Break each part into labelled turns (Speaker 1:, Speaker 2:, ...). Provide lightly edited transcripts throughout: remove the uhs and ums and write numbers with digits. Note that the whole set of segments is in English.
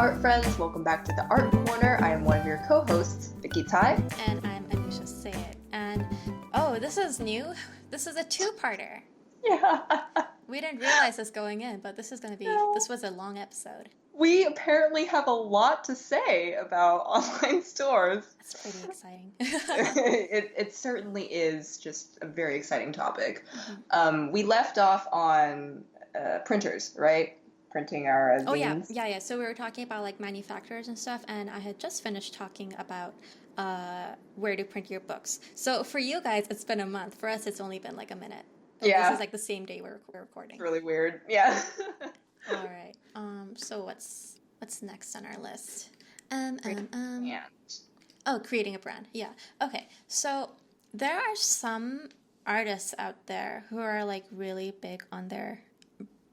Speaker 1: art friends, welcome back to the Art Corner. I am one of your co-hosts, Vicki Tsai.
Speaker 2: And I'm Anoosha Syed. And oh, this is new. This is a two-parter.
Speaker 1: Yeah.
Speaker 2: We didn't realize this going in, but this was a long episode.
Speaker 1: We apparently have a lot to say about online stores.
Speaker 2: That's pretty exciting.
Speaker 1: It certainly is just a very exciting topic. We left off on printers, right? Printing our zines.
Speaker 2: Oh yeah. So we were talking about like manufacturers and stuff, and I had just finished talking about where to print your books. So for you guys, it's been a month. For us, it's only been like a minute.
Speaker 1: Yeah.
Speaker 2: This is like the same day we're recording.
Speaker 1: It's really weird. Yeah.
Speaker 2: All right. So what's next on our list?
Speaker 1: Yeah.
Speaker 2: Oh, creating a brand. Yeah. Okay. So there are some artists out there who are like really big on their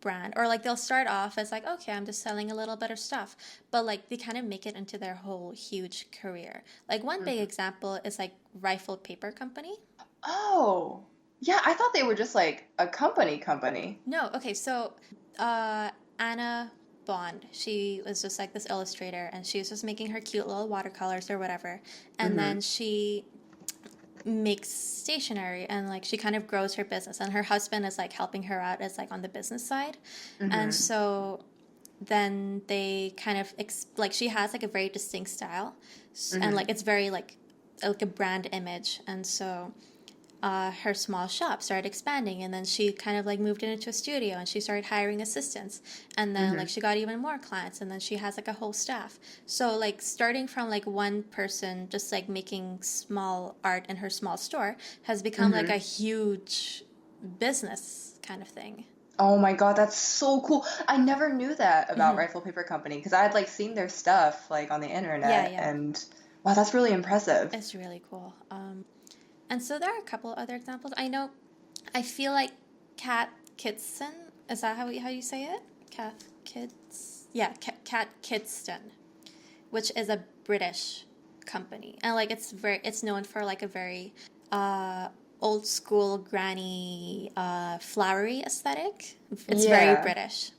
Speaker 2: brand, or like they'll start off as like, okay, I'm just selling a little bit of stuff, but like they kind of make it into their whole huge career. Like one big example is like Rifle Paper Company.
Speaker 1: Oh, yeah. I thought they were just like a company.
Speaker 2: No. Okay. So Anna Bond, she was just like this illustrator, and she was just making her cute little watercolors or whatever, and then she makes stationery, and like she kind of grows her business, and her husband is like helping her out as like on the business side. And so then they kind of like she has like a very distinct style, and like it's very like a brand image, and so her small shop started expanding, and then she kind of like moved it into a studio, and she started hiring assistants, and then like she got even more clients, and then she has like a whole staff. So like starting from like one person just like making small art in her small store has become like a huge business kind of thing.
Speaker 1: Oh my God, that's so cool. I never knew that about Rifle Paper Company because I had like seen their stuff like on the internet, and wow, that's really impressive.
Speaker 2: It's really cool. And so there are a couple other examples. I feel like Kat Kidston, is that how you say it? Kat Kidston, which is a British company. And like it's known for like a very old school granny flowery aesthetic. It's very British.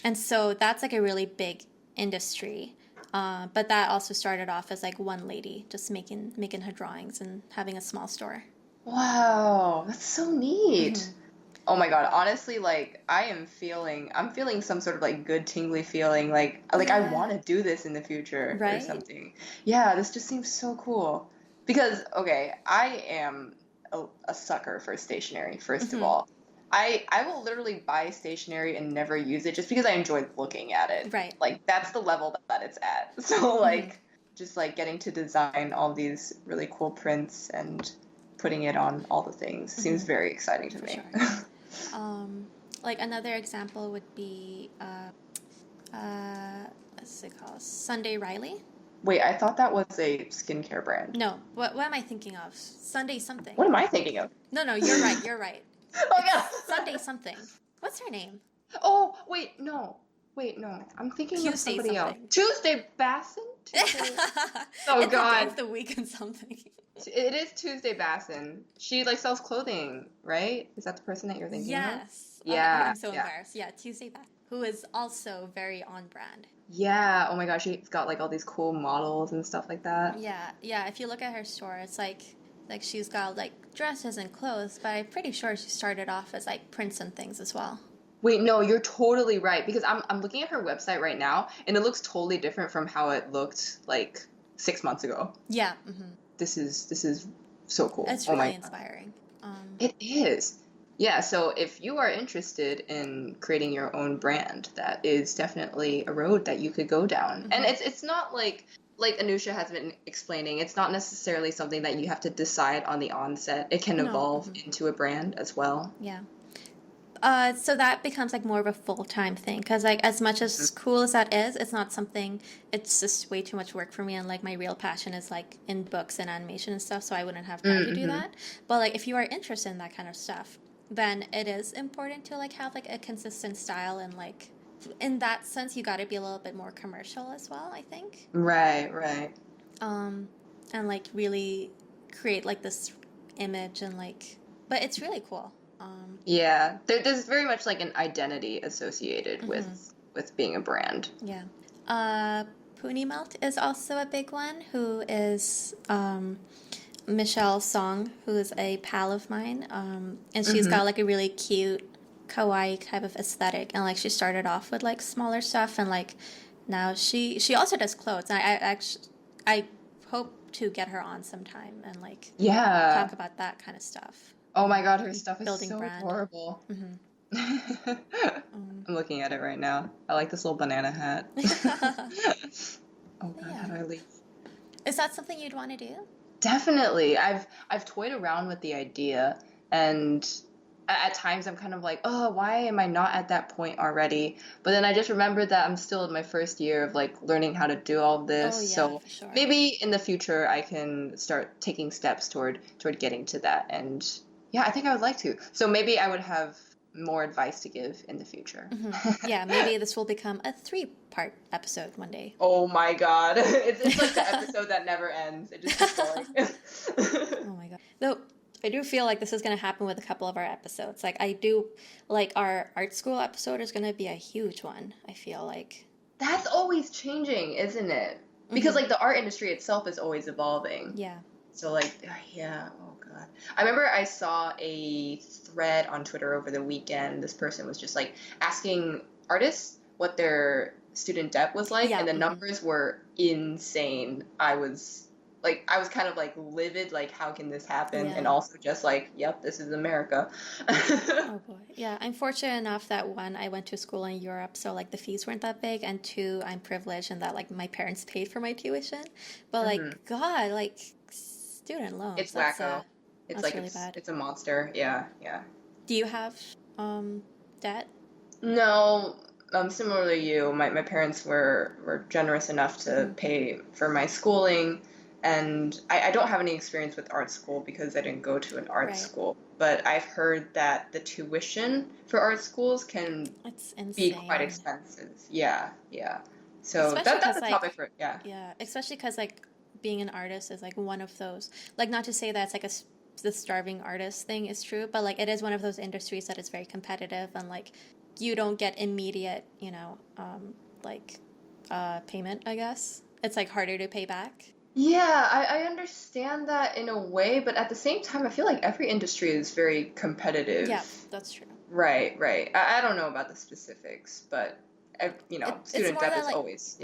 Speaker 2: And so that's like a really big industry. But that also started off as like one lady just making her drawings and having a small store.
Speaker 1: Wow, that's so neat. Oh my God, honestly, like I'm feeling some sort of like good tingly feeling, like I want to do this in the future or something. Yeah, this just seems so cool. Because okay, I am a sucker for stationery, first of all. I will literally buy stationery and never use it just because I enjoy looking at it.
Speaker 2: Right.
Speaker 1: Like that's the level that it's at. So like just like getting to design all these really cool prints and putting it on all the things seems very exciting to me.
Speaker 2: Sure. Like another example would be what's it called? Sunday Riley.
Speaker 1: Wait, I thought that was a skincare brand.
Speaker 2: No. What am I thinking of? Sunday something.
Speaker 1: What am I thinking of?
Speaker 2: No, you're right. You're right.
Speaker 1: Oh yeah.
Speaker 2: Sunday something. What's her name?
Speaker 1: Oh, wait, no. I'm thinking
Speaker 2: Tuesday
Speaker 1: of somebody else.
Speaker 2: something.
Speaker 1: Tuesday Bassin? Oh
Speaker 2: it's
Speaker 1: God.
Speaker 2: It's the weekend something.
Speaker 1: It is Tuesday Bassin. She like sells clothing, right? Is that the person that you're thinking of?
Speaker 2: Yes.
Speaker 1: Yeah.
Speaker 2: I'm so embarrassed. Yeah, Tuesday Bassin, who is also very on brand.
Speaker 1: Yeah. Oh my gosh, she's got like all these cool models and stuff like that.
Speaker 2: Yeah. If you look at her store, it's like she's got like dresses and clothes, but I'm pretty sure she started off as like prints and things as well.
Speaker 1: Wait, no, you're totally right because I'm looking at her website right now and it looks totally different from how it looked like 6 months ago.
Speaker 2: Yeah.
Speaker 1: This is so cool.
Speaker 2: It's really inspiring.
Speaker 1: It is. Yeah, so if you are interested in creating your own brand, that is definitely a road that you could go down. And it's not like Anoosha has been explaining, it's not necessarily something that you have to decide on the onset. It can evolve into a brand as well.
Speaker 2: Yeah. So that becomes like more of a full-time thing because like as much as cool as that is, it's not something, it's just way too much work for me, and like my real passion is like in books and animation and stuff, so I wouldn't have time to do that. But like if you are interested in that kind of stuff, then it is important to like have like a consistent style, and like in that sense you got to be a little bit more commercial as well, I think.
Speaker 1: Right.
Speaker 2: And like really create like this image and like, but it's really cool.
Speaker 1: Yeah, there's very much like an identity associated with being a brand.
Speaker 2: Yeah. Puni Melt is also a big one, who is Michelle Song, who is a pal of mine. And she's got like a really cute, kawaii type of aesthetic. And like she started off with like smaller stuff, and like now she also does clothes. And I hope to get her on sometime and like talk about that kind of stuff.
Speaker 1: Oh my god, her stuff is
Speaker 2: building
Speaker 1: so
Speaker 2: brand.
Speaker 1: adorable. I'm looking at it right now. I like this little banana hat. Oh god, how do I leave?
Speaker 2: Is that something you'd want to do?
Speaker 1: Definitely. I've toyed around with the idea, and at times I'm kind of like, oh, why am I not at that point already? But then I just remembered that I'm still in my first year of like learning how to do all of this.
Speaker 2: Oh, yeah,
Speaker 1: so
Speaker 2: for sure.
Speaker 1: Maybe in the future I can start taking steps toward getting to that. And yeah, I think I would like to. So maybe I would have more advice to give in the future.
Speaker 2: Yeah, maybe this will become a 3-part episode one day.
Speaker 1: Oh my god. It's like the episode that never ends. It just keeps going.
Speaker 2: Oh my god. Though I do feel like this is going to happen with a couple of our episodes. Like I do, like our art school episode is going to be a huge one, I feel like.
Speaker 1: That's always changing, isn't it? Because like the art industry itself is always evolving.
Speaker 2: Yeah.
Speaker 1: So like, yeah, oh god. I remember I saw a thread on Twitter over the weekend. This person was just like asking artists what their student debt was like, and the numbers were insane. I was kind of like livid, like how can this happen? And also just like, yep, this is America.
Speaker 2: Oh boy. Yeah, I'm fortunate enough that one, I went to school in Europe, so like the fees weren't that big, and two, I'm privileged in that like my parents paid for my tuition. But like god, like student loans.
Speaker 1: It's wacko. It's like
Speaker 2: really bad.
Speaker 1: It's a monster. Yeah.
Speaker 2: Do you have debt?
Speaker 1: No. Similar to you, my parents were generous enough to pay for my schooling, and I don't have any experience with art school because I didn't go to an art school. But I've heard that the tuition for art schools can be quite expensive. Yeah. So that's a topic for
Speaker 2: Yeah, especially because like being an artist is like one of those, like not to say that it's like the starving artist thing is true, but like it is one of those industries that is very competitive, and like you don't get immediate, payment, I guess. It's like harder to pay back.
Speaker 1: Yeah, I understand that in a way, but at the same time, I feel like every industry is very competitive.
Speaker 2: Yeah, that's true.
Speaker 1: Right. I don't know about the specifics, but, student debt is always,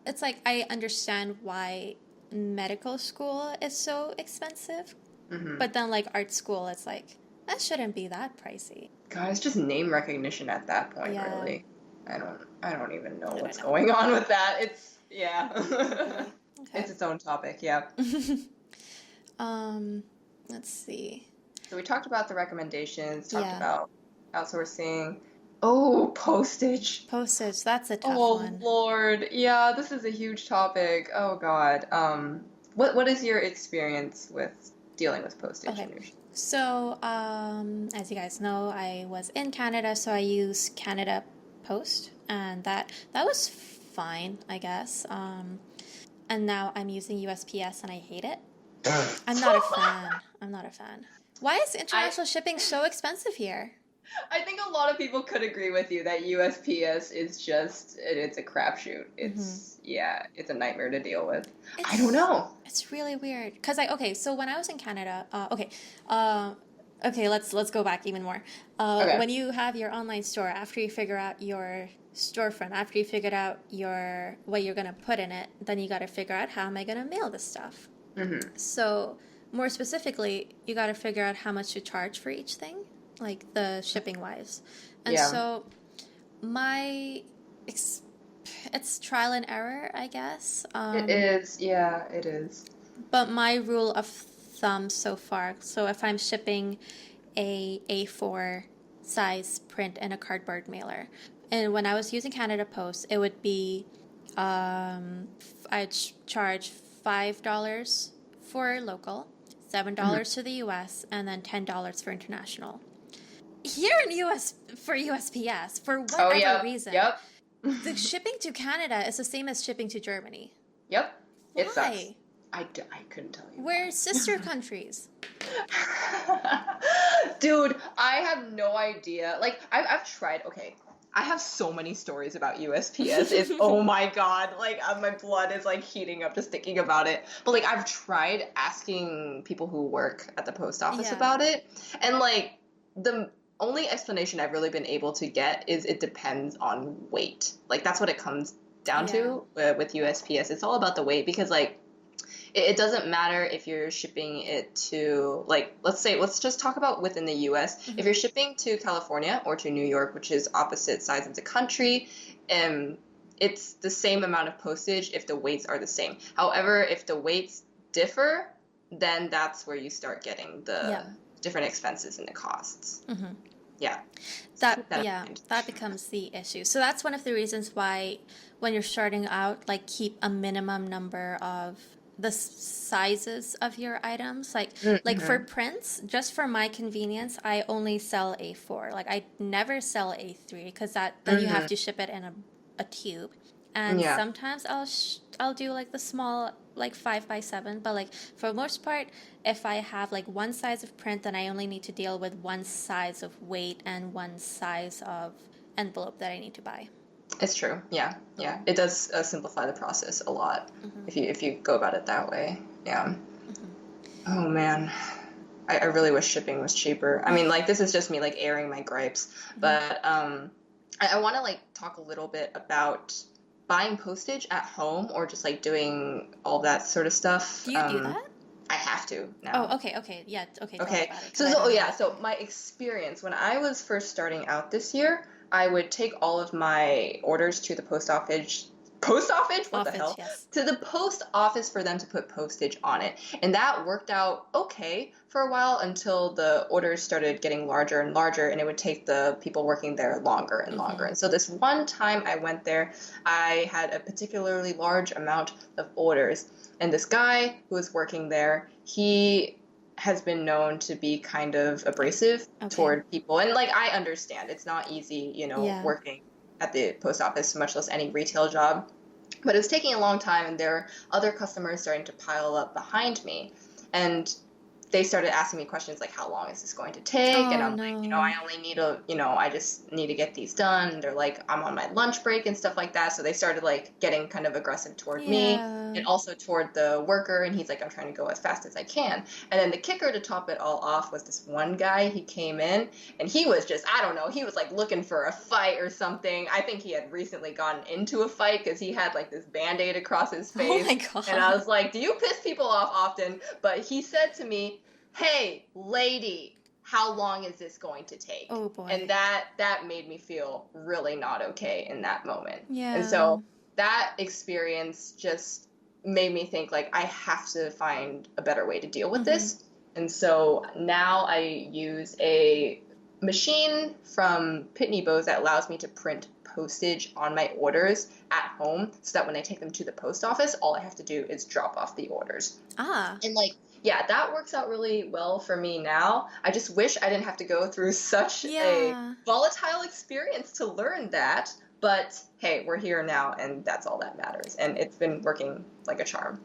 Speaker 2: It's like I understand why medical school is so expensive, but then like art school, it's like, that shouldn't be that pricey.
Speaker 1: God, it's just name recognition at that point, really. I don't even know what's going on with that. It's, Okay. It's its own topic, yeah.
Speaker 2: Let's see.
Speaker 1: So we talked about the recommendations, talked about outsourcing. Oh, postage.
Speaker 2: Postage, that's a tough one.
Speaker 1: Oh, Lord. Yeah, this is a huge topic. Oh, God. What is your experience with dealing with postage?
Speaker 2: Okay. So, as you guys know, I was in Canada, so I used Canada Post, and that was fine, I guess. And now I'm using USPS, and I hate it. I'm not a fan. Why is international shipping so expensive here?
Speaker 1: I think a lot of people could agree with you that USPS is just, it's a crapshoot. It's, it's a nightmare to deal with. I don't know.
Speaker 2: It's really weird. Because, so when I was in Canada, let's go back even more. When you have your online store, after you figure out your storefront, after you figured out what you're going to put in it, then you got to figure out, how am I going to mail this stuff? So more specifically, you got to figure out how much to charge for each thing, like the shipping wise. And so it's trial and error, I guess.
Speaker 1: It is. Yeah, it is.
Speaker 2: But my rule of thumb so far, so if I'm shipping a A4 size print in a cardboard mailer, and when I was using Canada Post, it would be, I'd charge $5 for local, $7 to the US, and then $10 for international. Here in for USPS, for whatever reason, the shipping to Canada is the same as shipping to Germany.
Speaker 1: Yep.
Speaker 2: Why?
Speaker 1: It sucks. I couldn't tell you.
Speaker 2: We're sister countries.
Speaker 1: Dude, I have no idea. Like, I've tried, I have so many stories about USPS. It's, oh my God, like my blood is like heating up just thinking about it. But like I've tried asking people who work at the post office about it, and like the only explanation I've really been able to get is it depends on weight. Like that's what it comes down to with USPS. It's all about the weight, because like it doesn't matter if you're shipping it to, like, let's just talk about within the US.
Speaker 2: Mm-hmm.
Speaker 1: If you're shipping to California or to New York, which is opposite sides of the country, it's the same amount of postage if the weights are the same. However, if the weights differ, then that's where you start getting the different expenses and the costs.
Speaker 2: Mm-hmm.
Speaker 1: Yeah.
Speaker 2: That becomes the issue. So that's one of the reasons why when you're starting out, like, keep a minimum number of the sizes of your items. Like for prints, just for my convenience, I only sell A4. Like I never sell A3 because then you have to ship it in a tube. And sometimes I'll do like the small, like 5x7, but like for the most part, if I have like one size of print, then I only need to deal with one size of weight and one size of envelope that I need to buy.
Speaker 1: It's true. Yeah. It does simplify the process a lot if you go about it that way. Yeah. Oh man, I really wish shipping was cheaper. I mean, like, this is just me like airing my gripes, but I want to like talk a little bit about buying postage at home or just like doing all that sort of stuff.
Speaker 2: Do you do that?
Speaker 1: I have to now.
Speaker 2: Oh, okay. Yeah, okay.
Speaker 1: Okay. So my experience when I was first starting out this year, I would take all of my orders to the post office. Post office? What the hell? Yes. To the post office for them to put postage on it. And that worked out okay for a while until the orders started getting larger and larger, and it would take the people working there longer and longer. And so this one time I went there, I had a particularly large amount of orders. And this guy who was working there, he has been known to be kind of abrasive toward people. And like, I understand it's not easy, working at the post office, much less any retail job. But it was taking a long time, and there were other customers starting to pile up behind me. And they started asking me questions like, how long is this going to take? And I'm like, I only need I just need to get these done. And they're like, I'm on my lunch break and stuff like that. So they started like getting kind of aggressive toward me and also toward the worker. And he's like, I'm trying to go as fast as I can. And then the kicker to top it all off was this one guy. He came in and he was just, I don't know, he was like looking for a fight or something. I think he had recently gotten into a fight because he had like this Band-Aid across his face.
Speaker 2: Oh my God.
Speaker 1: And I was like, do you piss people off often? But he said to me, hey, lady, how long is this going to take?
Speaker 2: Oh, boy.
Speaker 1: And that made me feel really not okay in that moment.
Speaker 2: Yeah.
Speaker 1: And so that experience just made me think, like, I have to find a better way to deal with this. And so now I use a machine from Pitney Bowes that allows me to print postage on my orders at home so that when I take them to the post office, all I have to do is drop off the orders. And like, yeah, that works out really well for me now. I just wish I didn't have to go through such a volatile experience to learn that. But hey, we're here now, and that's all that matters. And it's been working like a charm.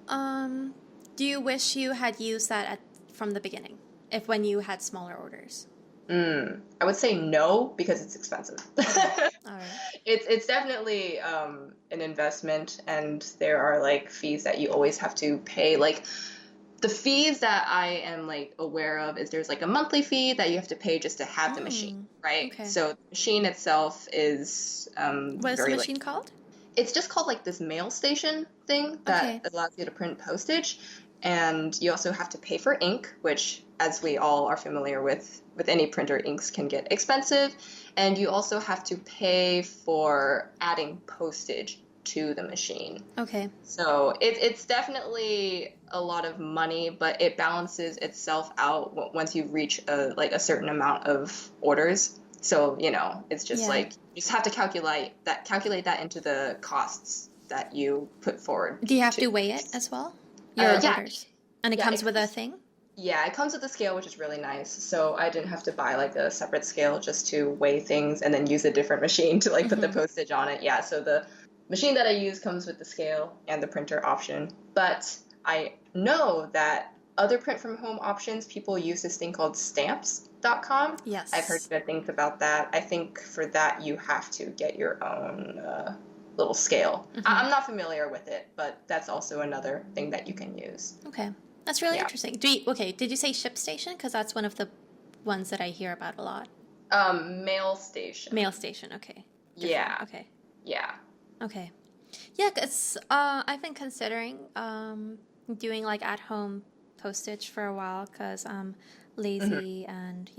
Speaker 2: Do you wish you had used that from the beginning, when you had smaller orders?
Speaker 1: I would say no, because it's expensive.
Speaker 2: All right.
Speaker 1: It's definitely an investment, and there are like fees that you always have to pay. Like, the fees that I am like aware of is there's like a monthly fee that you have to pay just to have the machine, right? Okay. So the machine itself is
Speaker 2: what is the machine called?
Speaker 1: It's just called like this mail station thing that allows you to print postage, and you also have to pay for ink, which, as we all are familiar with any printer, inks can get expensive, and you also have to pay for adding postage to the machine.
Speaker 2: Okay.
Speaker 1: So it's definitely a lot of money, but it balances itself out once you reach a certain amount of orders. So, it's just like, you just have to calculate that into the costs that you put forward.
Speaker 2: Do you have to weigh it as well? Your orders? And it comes with a thing?
Speaker 1: Yeah, it comes with a scale, which is really nice. So I didn't have to buy like a separate scale just to weigh things and then use a different machine to like put the postage on it. Yeah, so the machine that I use comes with the scale and the printer option. But I know that other print from home options, people use this thing called stamps.com. I've heard
Speaker 2: Yes.
Speaker 1: good things about that. I think for that you have to get your own little scale. I'm not familiar with it, but that's also another thing that you can use.
Speaker 2: Okay. That's really
Speaker 1: Yeah.
Speaker 2: interesting. Did you say ShipStation? Because that's one of the ones that I hear about a lot.
Speaker 1: Mail station.
Speaker 2: Mail station, okay. Different.
Speaker 1: Yeah.
Speaker 2: Okay.
Speaker 1: Yeah.
Speaker 2: Okay. Yeah, it's I've been considering doing like at home postage for a while because I'm lazy and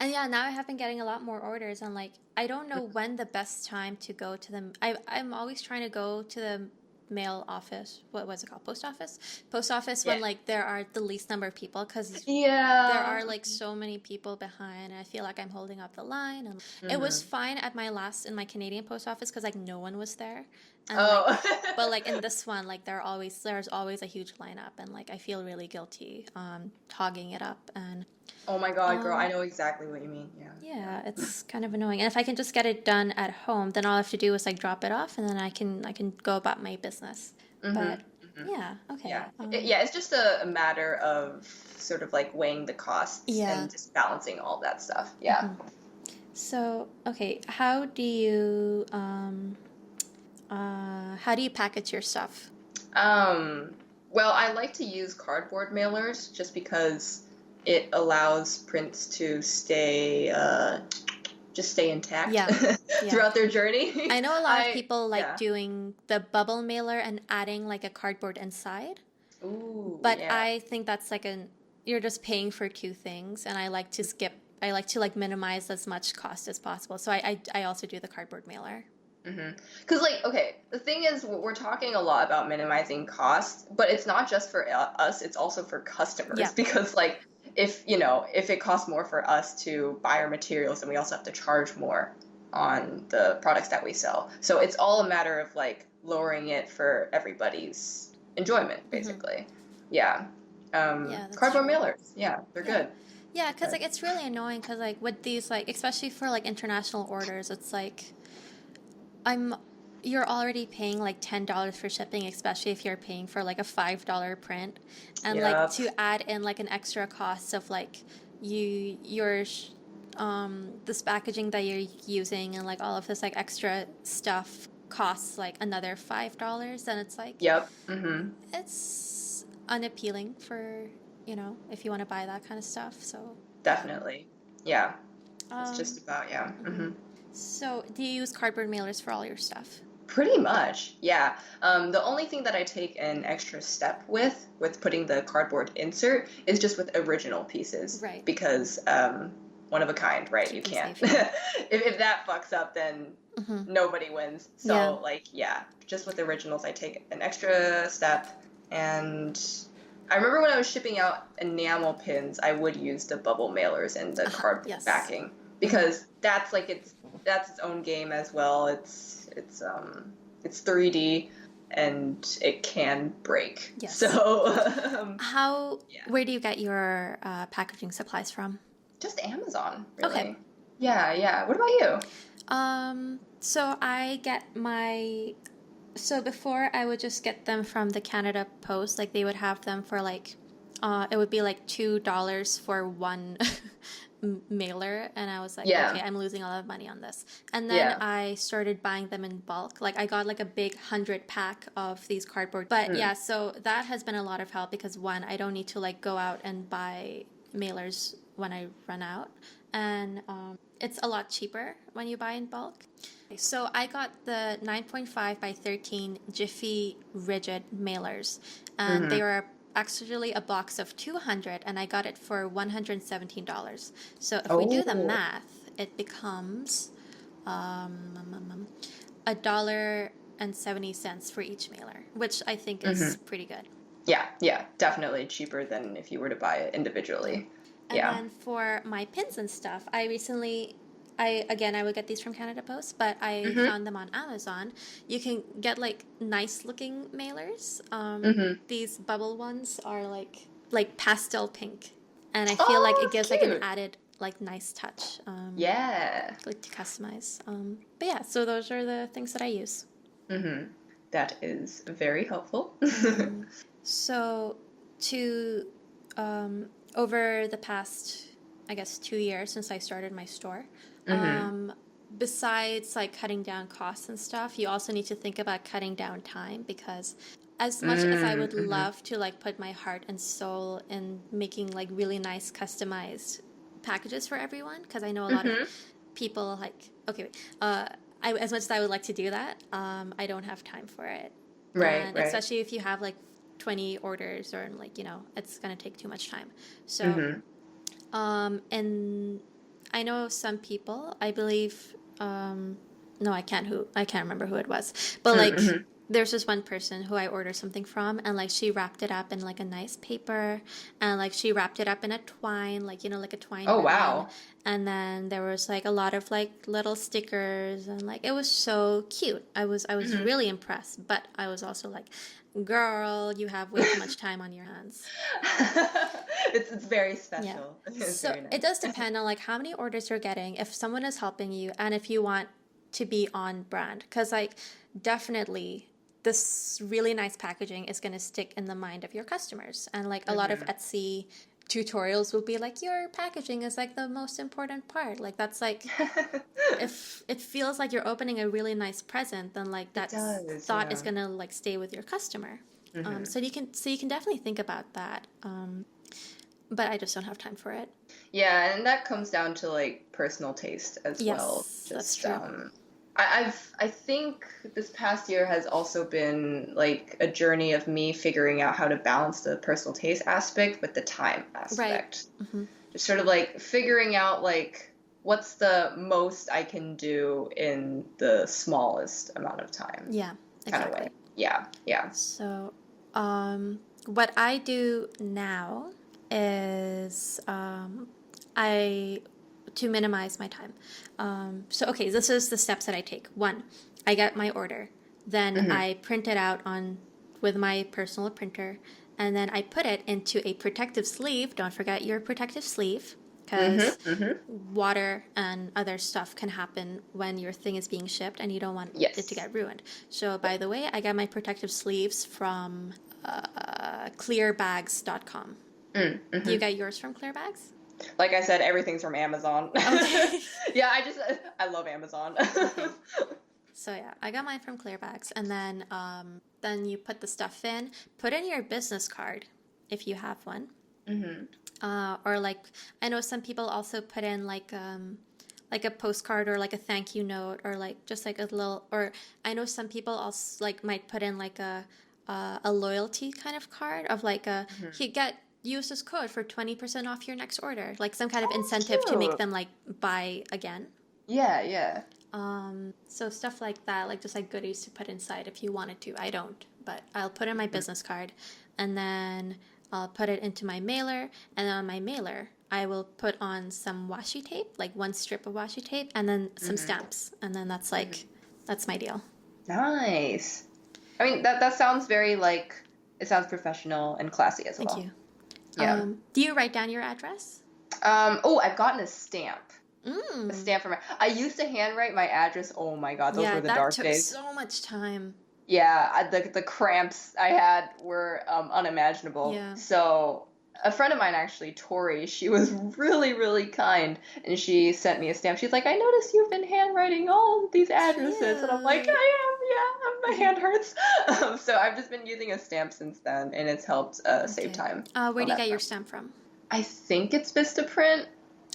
Speaker 2: and yeah, now I have been getting a lot more orders and like I don't know when the best time to go to them. I'm always trying to go to the mail office. What was it called? Post office. Post office when
Speaker 1: Yeah.
Speaker 2: like there are the least number of people because
Speaker 1: Yeah.
Speaker 2: there are like so many people behind and I feel like I'm holding up the line and it was fine at in my Canadian post office because like no one was there and like but like in this one like there's always a huge lineup and like I feel really guilty hogging it up and
Speaker 1: Oh my God, girl, I know exactly what you mean.
Speaker 2: yeah, it's kind of annoying and if I can just get it done at home then all I have to do is like drop it off and then I can go about my business but yeah, okay.
Speaker 1: Yeah, it's just a matter of sort of like weighing the costs and just balancing all that stuff. Yeah.
Speaker 2: So, okay, how do you package your stuff?
Speaker 1: Well, I like to use cardboard mailers just because it allows prints to stay intact throughout their journey.
Speaker 2: I know a lot of people like doing the bubble mailer and adding like a cardboard inside.
Speaker 1: Ooh,
Speaker 2: but I think that's like you're just paying for two things, and I like to like minimize as much cost as possible. So I also do the cardboard mailer.
Speaker 1: Because like, okay, the thing is, we're talking a lot about minimizing costs, but it's not just for us, it's also for customers. Because like, if it costs more for us to buy our materials, then we also have to charge more on the products that we sell. So it's all a matter of like lowering it for everybody's enjoyment, basically. Cardboard mailers, they're good.
Speaker 2: Yeah, because like it's really annoying because like with these like especially for like international orders, it's like you're already paying like $10 for shipping, especially if you're paying for like a $5 print, and like to add in like an extra cost of like this packaging that you're using and like all of this like extra stuff costs like another $5, and it's like it's unappealing for if you want to buy that kind of stuff. So
Speaker 1: definitely, it's just about
Speaker 2: So, do you use cardboard mailers for all your stuff?
Speaker 1: Pretty much, yeah. The only thing that I take an extra step with putting the cardboard insert is just with original pieces,
Speaker 2: right?
Speaker 1: Because one of a kind, right? You can't. if that fucks up, then nobody wins. So just with originals, I take an extra step. And I remember when I was shipping out enamel pins, I would use the bubble mailers and the cardboard backing because that's its own game as well. It's 3D and it can break.
Speaker 2: Yes.
Speaker 1: So
Speaker 2: where do you get your packaging supplies from?
Speaker 1: Just Amazon, really.
Speaker 2: Okay.
Speaker 1: Yeah. What about you?
Speaker 2: So I get so before I would just get them from the Canada Post. Like they would have them for like, it would be like $2 for one mailer, and I was like, okay, I'm losing a lot of money on this. And then I started buying them in bulk. Like I got like a big 100 pack of these cardboard. But so that has been a lot of help because one, I don't need to like go out and buy mailers when I run out, and it's a lot cheaper when you buy in bulk. So I got the 9.5 by 13 Jiffy rigid mailers, and they were actually a box of 200, and I got it for $117. So if we do the math, it becomes $1.70 for each mailer, which I think is pretty good.
Speaker 1: Yeah, definitely cheaper than if you were to buy it individually.
Speaker 2: And then for my pins and stuff, I would get these from Canada Post, but I found them on Amazon. You can get like nice looking mailers. These bubble ones are like pastel pink, and I feel like it gives like an added like nice touch. Like to customize. But yeah, so those are the things that I use.
Speaker 1: That is very helpful.
Speaker 2: So to over the past, I guess, 2 years since I started my store, besides like cutting down costs and stuff, you also need to think about cutting down time, because as much as I would love to like put my heart and soul in making like really nice customized packages for everyone, because I know a lot of people like, okay, as much as I would like to do that, I don't have time for it. And especially if you have like 20 orders, or like, it's going to take too much time. So, and I know some people, I believe, no, I can't remember who it was, but like, there's this one person who I ordered something from, and like she wrapped it up in like a nice paper, and like she wrapped it up in a twine, like, like a twine ribbon.
Speaker 1: Wow.
Speaker 2: And then there was like a lot of like little stickers, and like it was so cute. I was really impressed, but I was also like, girl, you have way too much time on your hands.
Speaker 1: It's very special.
Speaker 2: Yeah. So very nice. It does depend on like how many orders you're getting, if someone is helping you, and if you want to be on brand, because like definitely this really nice packaging is going to stick in the mind of your customers. And like a lot of Etsy tutorials will be like, your packaging is like the most important part. Like that's like, if it feels like you're opening a really nice present, then like that thought is going to like stay with your customer. So you can definitely think about that. But I just don't have time for it.
Speaker 1: Yeah, and that comes down to like personal taste as well.
Speaker 2: Yes, that's true.
Speaker 1: I think this past year has also been like a journey of me figuring out how to balance the personal taste aspect with the time aspect. Right. Just sort of like figuring out like what's the most I can do in the smallest amount of time.
Speaker 2: Yeah, exactly.
Speaker 1: Kind of way. Yeah.
Speaker 2: So, what I do now is to minimize my time. Okay, this is the steps that I take. 1, I get my order. Then I print it out with my personal printer. And then I put it into a protective sleeve. Don't forget your protective sleeve, because water and other stuff can happen when your thing is being shipped, and you don't want it to get ruined. So, by the way, I got my protective sleeves from clearbags.com. You got yours from Clearbags?
Speaker 1: Like I said, everything's from Amazon. Okay. Yeah, I love Amazon.
Speaker 2: Okay. So yeah, I got mine from Clearbags, and then you put the stuff in. Put in your business card if you have one. Or like, I know some people also put in like a postcard, or like a thank you note, or like just like a little. Or I know some people also like might put in like a loyalty kind of card of like use this code for 20% off your next order, like some kind of incentive to make them like buy again.
Speaker 1: Yeah.
Speaker 2: So stuff like that, like just like goodies to put inside if you wanted to. I don't, but I'll put in my business card, and then I'll put it into my mailer, and on my mailer I will put on some washi tape, like one strip of washi tape, and then some stamps, and then that's like that's my deal.
Speaker 1: Nice. I mean, that sounds very like, it sounds professional and classy as well.
Speaker 2: Thank you.
Speaker 1: Yeah.
Speaker 2: Do you write down your address?
Speaker 1: I've gotten a stamp. A stamp for I used to handwrite my address. Oh my god, those were the dark days.
Speaker 2: Yeah, that took so much time.
Speaker 1: Yeah, the cramps I had were unimaginable. Yeah. So a friend of mine, actually, Tori, she was really, really kind, and she sent me a stamp. She's like, I noticed you've been handwriting all of these addresses. Cute. And I'm like, I am, my hand hurts. So I've just been using a stamp since then, and it's helped save time.
Speaker 2: Where do you get your stamp from?
Speaker 1: I think it's Vistaprint.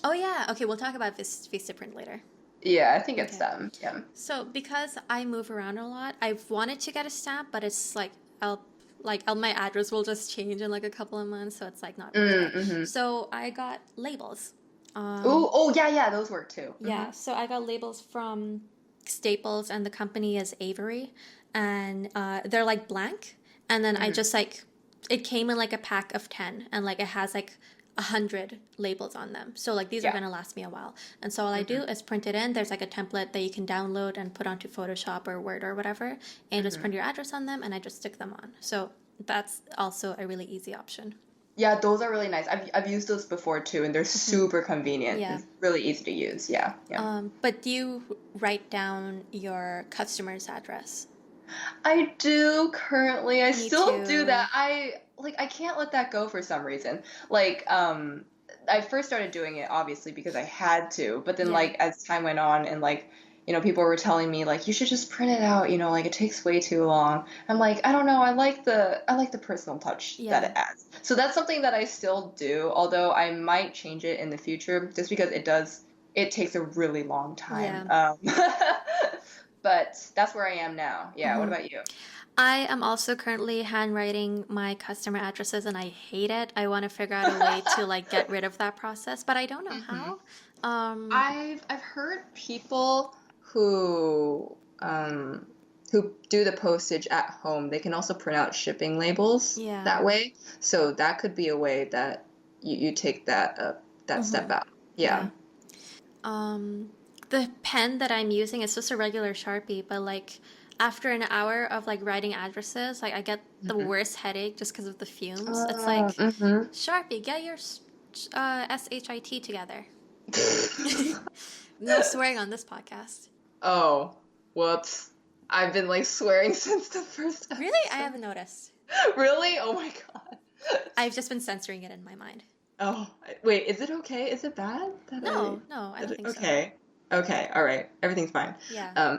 Speaker 2: Oh, yeah. Okay, we'll talk about Vistaprint later.
Speaker 1: Yeah, I think it's them. Yeah.
Speaker 2: So because I move around a lot, I've wanted to get a stamp, but it's like my address will just change in like a couple of months, so it's like not really So I got labels.
Speaker 1: Yeah, those work too.
Speaker 2: Yeah, so I got labels from Staples, and the company is Avery, and they're like blank, and then I just like, it came in like a pack of 10, and like it has like 100 labels on them. So like these are going to last me a while. And so all I do is print it in. There's like a template that you can download and put onto Photoshop or Word or whatever, and just print your address on them, and I just stick them on. So that's also a really easy option.
Speaker 1: Yeah, those are really nice. I've used those before too, and they're super convenient. Yeah. It's really easy to use. Yeah.
Speaker 2: But do you write down your customer's address?
Speaker 1: I do currently. I
Speaker 2: Me
Speaker 1: still do
Speaker 2: too.
Speaker 1: that. I can't let that go for some reason. I first started doing it obviously because I had to, but then
Speaker 2: Yeah.
Speaker 1: like as time went on and like people were telling me like you should just print it out, like it takes way too long. I'm like, I don't know, I like the personal touch that
Speaker 2: Yeah.
Speaker 1: it adds. So that's something that I still do, although I might change it in the future just because it takes a really long time.
Speaker 2: Yeah.
Speaker 1: But that's where I am now. Yeah, what
Speaker 2: Hmm.
Speaker 1: about you?
Speaker 2: I am also currently handwriting my customer addresses and I hate it. I want to figure out a way to like get rid of that process, but I don't know
Speaker 1: hmm
Speaker 2: how. Um,
Speaker 1: I've heard people who do the postage at home, they can also print out shipping labels
Speaker 2: yeah.
Speaker 1: that way. So that could be a way that you take that
Speaker 2: Hmm.
Speaker 1: step out. Yeah.
Speaker 2: Yeah. Um, the pen that I'm using is just a regular Sharpie, but like after an hour of like writing addresses, like I get the
Speaker 1: hmm
Speaker 2: worst headache just because of the fumes. It's like,
Speaker 1: hmm
Speaker 2: Sharpie, get your SHIT together. No swearing on this podcast.
Speaker 1: Oh, whoops. I've been like swearing since the first
Speaker 2: Really? I
Speaker 1: episode.
Speaker 2: haven't noticed.
Speaker 1: Really? Oh my God.
Speaker 2: I've just been censoring it in my mind.
Speaker 1: Oh, wait, is it okay? Is it bad
Speaker 2: No, no, I don't think so.
Speaker 1: okay. Okay, all right. Everything's fine.
Speaker 2: Yeah.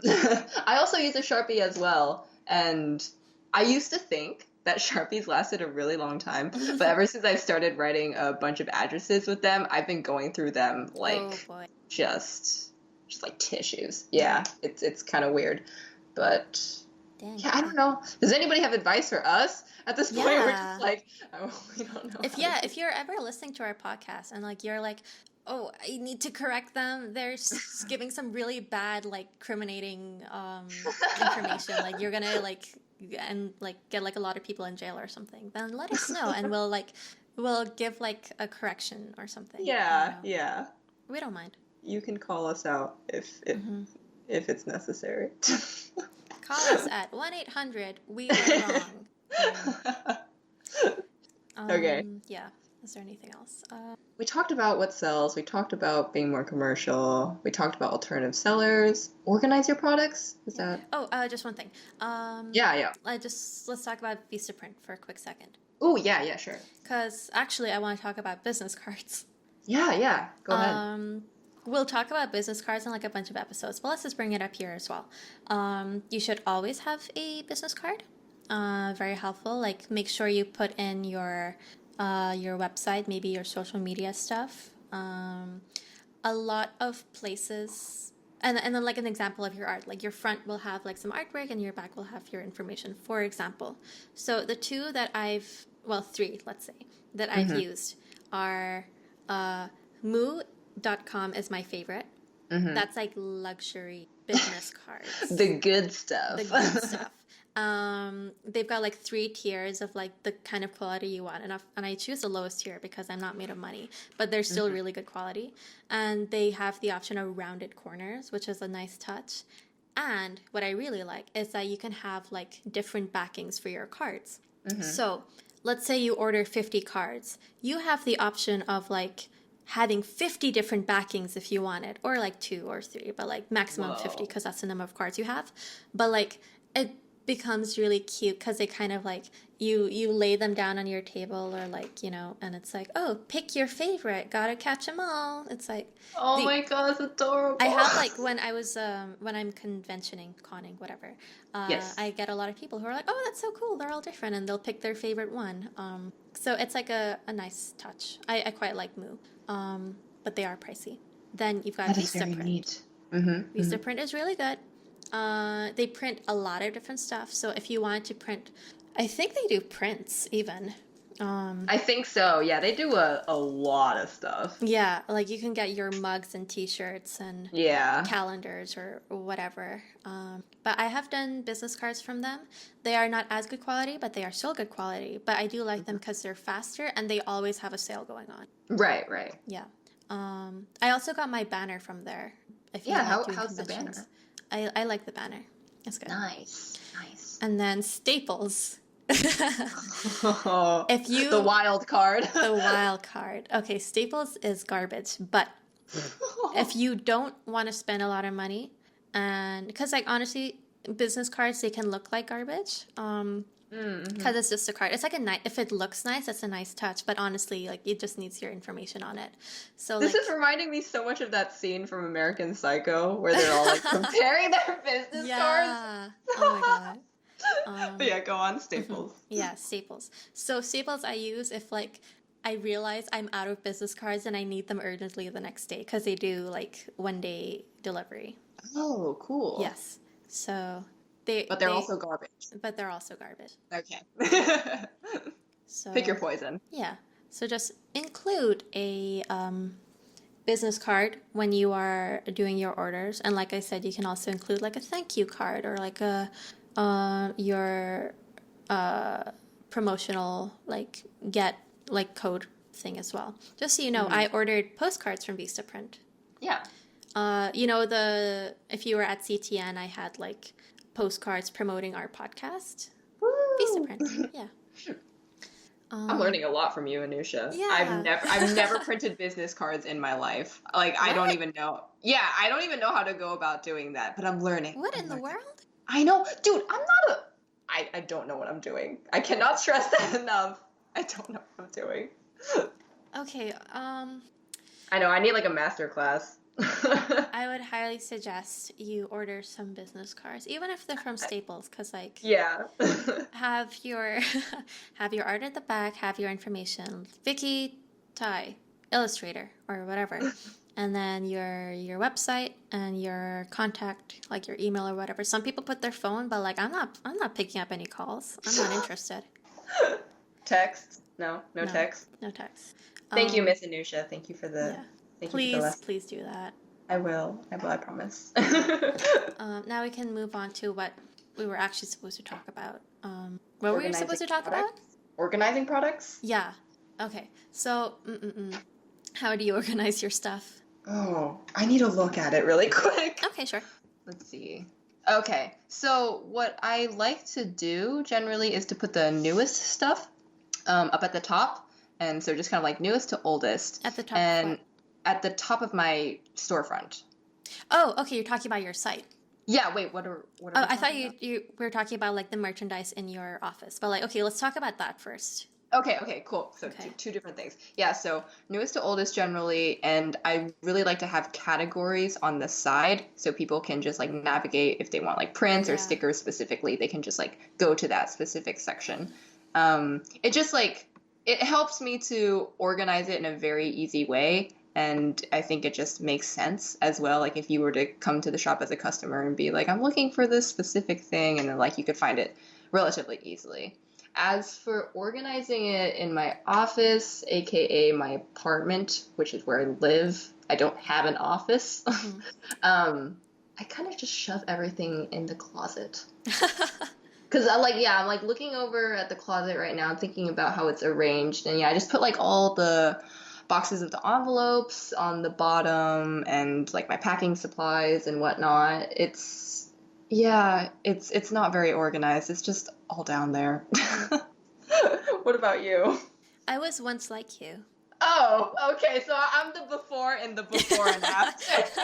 Speaker 1: I also use a Sharpie as well, and I used to think that Sharpies lasted a really long time, but ever since I started writing a bunch of addresses with them, I've been going through them
Speaker 2: Oh
Speaker 1: like
Speaker 2: boy.
Speaker 1: just like tissues.
Speaker 2: Yeah.
Speaker 1: Yeah, it's kind of weird. But
Speaker 2: Dang.
Speaker 1: yeah, I don't know. Does anybody have advice for us? At this point, we're just
Speaker 2: Yeah.
Speaker 1: like, oh, we don't know
Speaker 2: If
Speaker 1: how to
Speaker 2: yeah,
Speaker 1: do.
Speaker 2: if you're ever listening to our podcast and like you're like, oh, I need to correct them, they're giving some really bad like criminating information. Like you're gonna like and like get like a lot of people in jail or something. Then let us know and we'll give like a correction or something. I don't
Speaker 1: Yeah,
Speaker 2: know.
Speaker 1: yeah.
Speaker 2: We don't mind.
Speaker 1: You can call us out
Speaker 2: Hmm.
Speaker 1: if it's necessary.
Speaker 2: Call us at 1-800 we were wrong.
Speaker 1: Okay.
Speaker 2: Yeah. Is there anything else?
Speaker 1: We talked about what sells. We talked about being more commercial. We talked about alternative sellers. Organize your products. Is
Speaker 2: Yeah.
Speaker 1: that?
Speaker 2: Oh, just one thing.
Speaker 1: Yeah, yeah.
Speaker 2: Let's talk about Vistaprint for a quick second.
Speaker 1: Oh, yeah, yeah, sure.
Speaker 2: Because actually, I want to talk about business cards.
Speaker 1: Yeah, yeah. Go ahead.
Speaker 2: We'll talk about business cards in like a bunch of episodes, but let's just bring it up here as well. You should always have a business card. Very helpful. Like, make sure you put in your website, maybe your social media stuff. A lot of places, and then like an example of your art, like your front will have like some artwork and your back will have your information, for example. So the two that three, let's say, that I've used are moo.com is my favorite. That's like luxury business cards.
Speaker 1: The good stuff.
Speaker 2: The good stuff. They've got like 3 tiers of like the kind of quality you want, and I choose the lowest tier because I'm not made of money, but they're still really good quality, and they have the option of rounded corners, which is a nice touch. And what I really like is that you can have like different backings for your cards. So let's say you order 50 cards, you have the option of like having 50 different backings if you want it, or like 2 or 3, but like maximum 50 because that's the number of cards you have. But like it becomes really cute because they kind of like you lay them down on your table or like and it's like, oh, pick your favorite, gotta catch them all. It's like
Speaker 1: Oh my God, it's adorable.
Speaker 2: I have like when I'm conning whatever,
Speaker 1: Yes.
Speaker 2: I get a lot of people who are like, oh, that's so cool, they're all different, and they'll pick their favorite one. So it's like a nice touch. I quite like Moo, but they are pricey. Then you've got
Speaker 1: That is very
Speaker 2: Vistaprint.
Speaker 1: neat.
Speaker 2: Vistaprint is really good. They print a lot of different stuff. So if you wanted to print, I think they do prints even.
Speaker 1: I think so. Yeah, they do a lot of stuff.
Speaker 2: Yeah, like you can get your mugs and T-shirts and
Speaker 1: Yeah.
Speaker 2: calendars or whatever. But I have done business cards from them. They are not as good quality, but they are still good quality. But I do like them because they're faster and they always have a sale going on.
Speaker 1: Right, right.
Speaker 2: Yeah. I also got my banner from there. If you
Speaker 1: Yeah,
Speaker 2: like doing
Speaker 1: how's the
Speaker 2: conventions.
Speaker 1: banner?
Speaker 2: I like the banner. It's good.
Speaker 1: Nice, nice.
Speaker 2: And then Staples.
Speaker 1: Oh,
Speaker 2: If you
Speaker 1: the wild card.
Speaker 2: the wild card. Okay, Staples is garbage, but if you don't want to spend a lot of money, and because like honestly, business cards, they can look like garbage. Because it's just a card. It's like if it looks nice, it's a nice touch. But honestly, like it just needs your information on it. So
Speaker 1: This
Speaker 2: like,
Speaker 1: is reminding me so much of that scene from American Psycho where they're all like comparing their business cards.
Speaker 2: yeah. Oh my god.
Speaker 1: But yeah, go on, Staples.
Speaker 2: Yeah, Staples. So Staples I use if like I realize I'm out of business cards and I need them urgently the next day because they do like 1 day delivery.
Speaker 1: Oh, cool.
Speaker 2: Yes. So
Speaker 1: But they're also garbage.
Speaker 2: But they're also garbage.
Speaker 1: Okay.
Speaker 2: So
Speaker 1: pick your poison.
Speaker 2: Yeah. So just include a business card when you are doing your orders, and like I said, you can also include like a thank you card or like a your promotional like get like code thing as well. Just so you know, I ordered postcards from Vistaprint.
Speaker 1: Yeah.
Speaker 2: You know, if you were at CTN, I had like postcards promoting our podcast.
Speaker 1: Woo!
Speaker 2: Vistaprint, yeah.
Speaker 1: I'm learning a lot from you, Anoosha.
Speaker 2: Yeah.
Speaker 1: I've never printed business cards in my life. Like I don't even know. Yeah, I don't even know how to go about doing that, but I'm learning.
Speaker 2: What in the world?
Speaker 1: I know, dude. I don't know what I'm doing. I cannot stress that enough. I don't know what I'm doing.
Speaker 2: Okay.
Speaker 1: I know. I need like a master class.
Speaker 2: I would highly suggest you order some business cards, even if they're from Staples, because like
Speaker 1: yeah,
Speaker 2: have your art at the back, have your information, Vicki Tsai, illustrator or whatever, and then your website and your contact, like your email or whatever. Some people put their phone, but like I'm not picking up any calls. I'm not interested.
Speaker 1: Text? No text.
Speaker 2: No text.
Speaker 1: Thank you, Miss Anoosha. Thank you for the.
Speaker 2: Yeah.
Speaker 1: Thank
Speaker 2: Please,
Speaker 1: you for the lesson.
Speaker 2: please do that.
Speaker 1: I will. I promise.
Speaker 2: Now we can move on to what we were actually supposed to talk about. What were we supposed to talk about?
Speaker 1: Organizing products?
Speaker 2: Yeah. Okay. So, how do you organize your stuff?
Speaker 1: Oh, I need to look at it really quick.
Speaker 2: Okay, sure.
Speaker 1: Let's see. Okay, so what I like to do generally is to put the newest stuff up at the top. And so just kind of like newest to oldest.
Speaker 2: At the top
Speaker 1: and
Speaker 2: of what?
Speaker 1: At the top of my storefront.
Speaker 2: Oh, okay, you're talking about your site.
Speaker 1: Yeah, wait, what are
Speaker 2: I thought you were talking about like the merchandise in your office. But like, okay, let's talk about that first.
Speaker 1: Okay, cool. So two different things. Yeah, so newest to oldest generally, and I really like to have categories on the side so people can just like navigate if they want like prints or stickers specifically, they can just like go to that specific section. It just like, it helps me to organize it in a very easy way. And I think it just makes sense as well. Like if you were to come to the shop as a customer and be like, I'm looking for this specific thing, and then like you could find it relatively easily. As for organizing it in my office, aka my apartment, which is where I live, I don't have an office. I kind of just shove everything in the closet. Because I'm like looking over at the closet right now, thinking about how it's arranged, and I just put like all the boxes of the envelopes on the bottom and like my packing supplies and whatnot. It's not very organized. It's just all down there. What about you?
Speaker 2: I was once like you.
Speaker 1: Oh, okay. So I'm the before and after.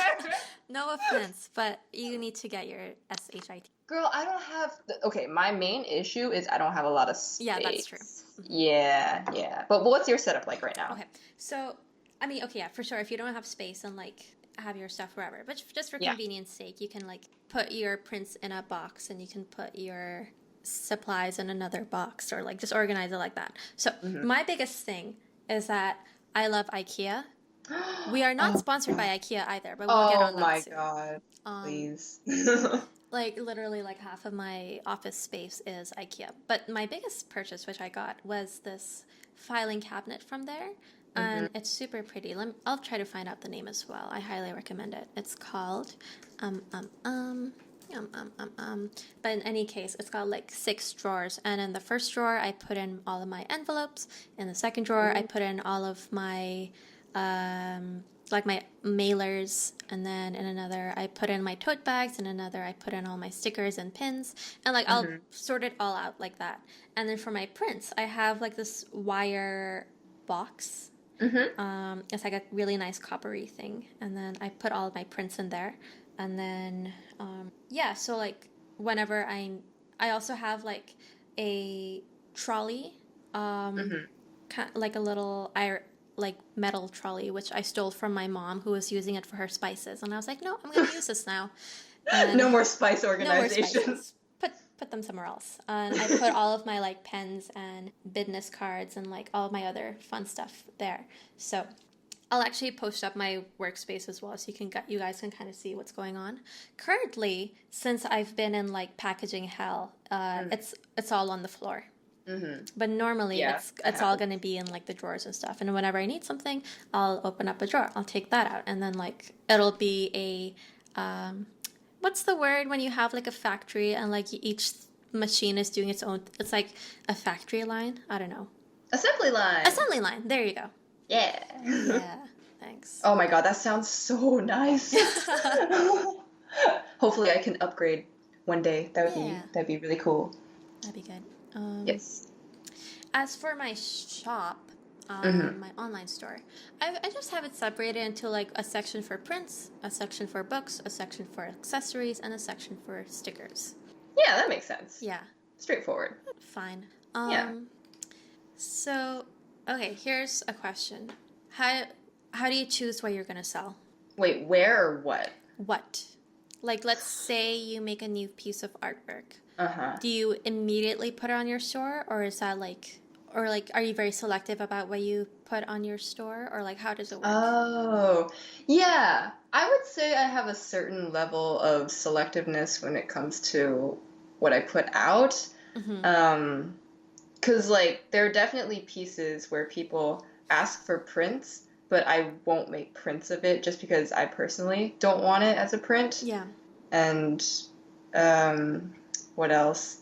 Speaker 2: No offense, but you need to get your SHIT.
Speaker 1: Girl, I don't have... Okay, my main issue is I don't have a lot of space.
Speaker 2: Yeah, that's true.
Speaker 1: Yeah. But what's your setup like right now?
Speaker 2: Okay, so, I mean, okay, yeah, for sure. If you don't have space and, like, have your stuff wherever. But just for convenience sake, you can, like, put your prints in a box and you can put your supplies in another box or, like, just organize it like that. So, my biggest thing is that I love IKEA. We are not sponsored by IKEA either, but we'll get on that soon.
Speaker 1: Oh my god, please.
Speaker 2: Like, literally, like, half of my office space is IKEA. But my biggest purchase, which I got, was this filing cabinet from there. And it's super pretty. I'll try to find out the name as well. I highly recommend it. It's called, But in any case, it's got, like, 6 drawers. And in the first drawer, I put in all of my envelopes. In the second drawer, I put in all of my... like my mailers, and then in another I put in my tote bags, and another I put in all my stickers and pins, and like I'll sort it all out like that. And then for my prints, I have like this wire box. It's like a really nice coppery thing, and then I put all of my prints in there, and then so like whenever I also have like a trolley, like a little like metal trolley, which I stole from my mom, who was using it for her spices, and I was like, no, I'm gonna use this now. And
Speaker 1: no more spice
Speaker 2: no more
Speaker 1: organization.
Speaker 2: spices. Put them somewhere else. And I put all of my like pens and business cards and like all of my other fun stuff there. So I'll actually post up my workspace as well, so you guys can kind of see what's going on. Currently, since I've been in like packaging hell, it's all on the floor. But normally it's all going to be in like the drawers and stuff. And whenever I need something, I'll open up a drawer. I'll take that out, and then like it'll be a what's the word when you have like a factory and like each machine is doing its own? It's like a factory line. I don't know.
Speaker 1: Assembly line.
Speaker 2: Assembly line. There you go.
Speaker 1: Yeah.
Speaker 2: Yeah. Thanks.
Speaker 1: Oh my god, that sounds so nice. Hopefully, I can upgrade one day. That'd be really cool.
Speaker 2: That'd be good.
Speaker 1: Yes.
Speaker 2: As for my shop, my online store, I just have it separated into like a section for prints, a section for books, a section for accessories, and a section for stickers.
Speaker 1: Yeah, that makes sense.
Speaker 2: Yeah.
Speaker 1: Straightforward.
Speaker 2: Fine.
Speaker 1: Yeah.
Speaker 2: So, okay, here's a question. How do you choose what you're going to sell?
Speaker 1: Wait, where or what?
Speaker 2: What? Like, let's say you make a new piece of artwork.
Speaker 1: Uh-huh.
Speaker 2: Do you immediately put it on your store, or is that like, or like, are you very selective about what you put on your store, or like, how does it work?
Speaker 1: Oh, yeah. I would say I have a certain level of selectiveness when it comes to what I put out. Because, like, there are definitely pieces where people ask for prints, but I won't make prints of it just because I personally don't want it as a print.
Speaker 2: Yeah.
Speaker 1: And, what else?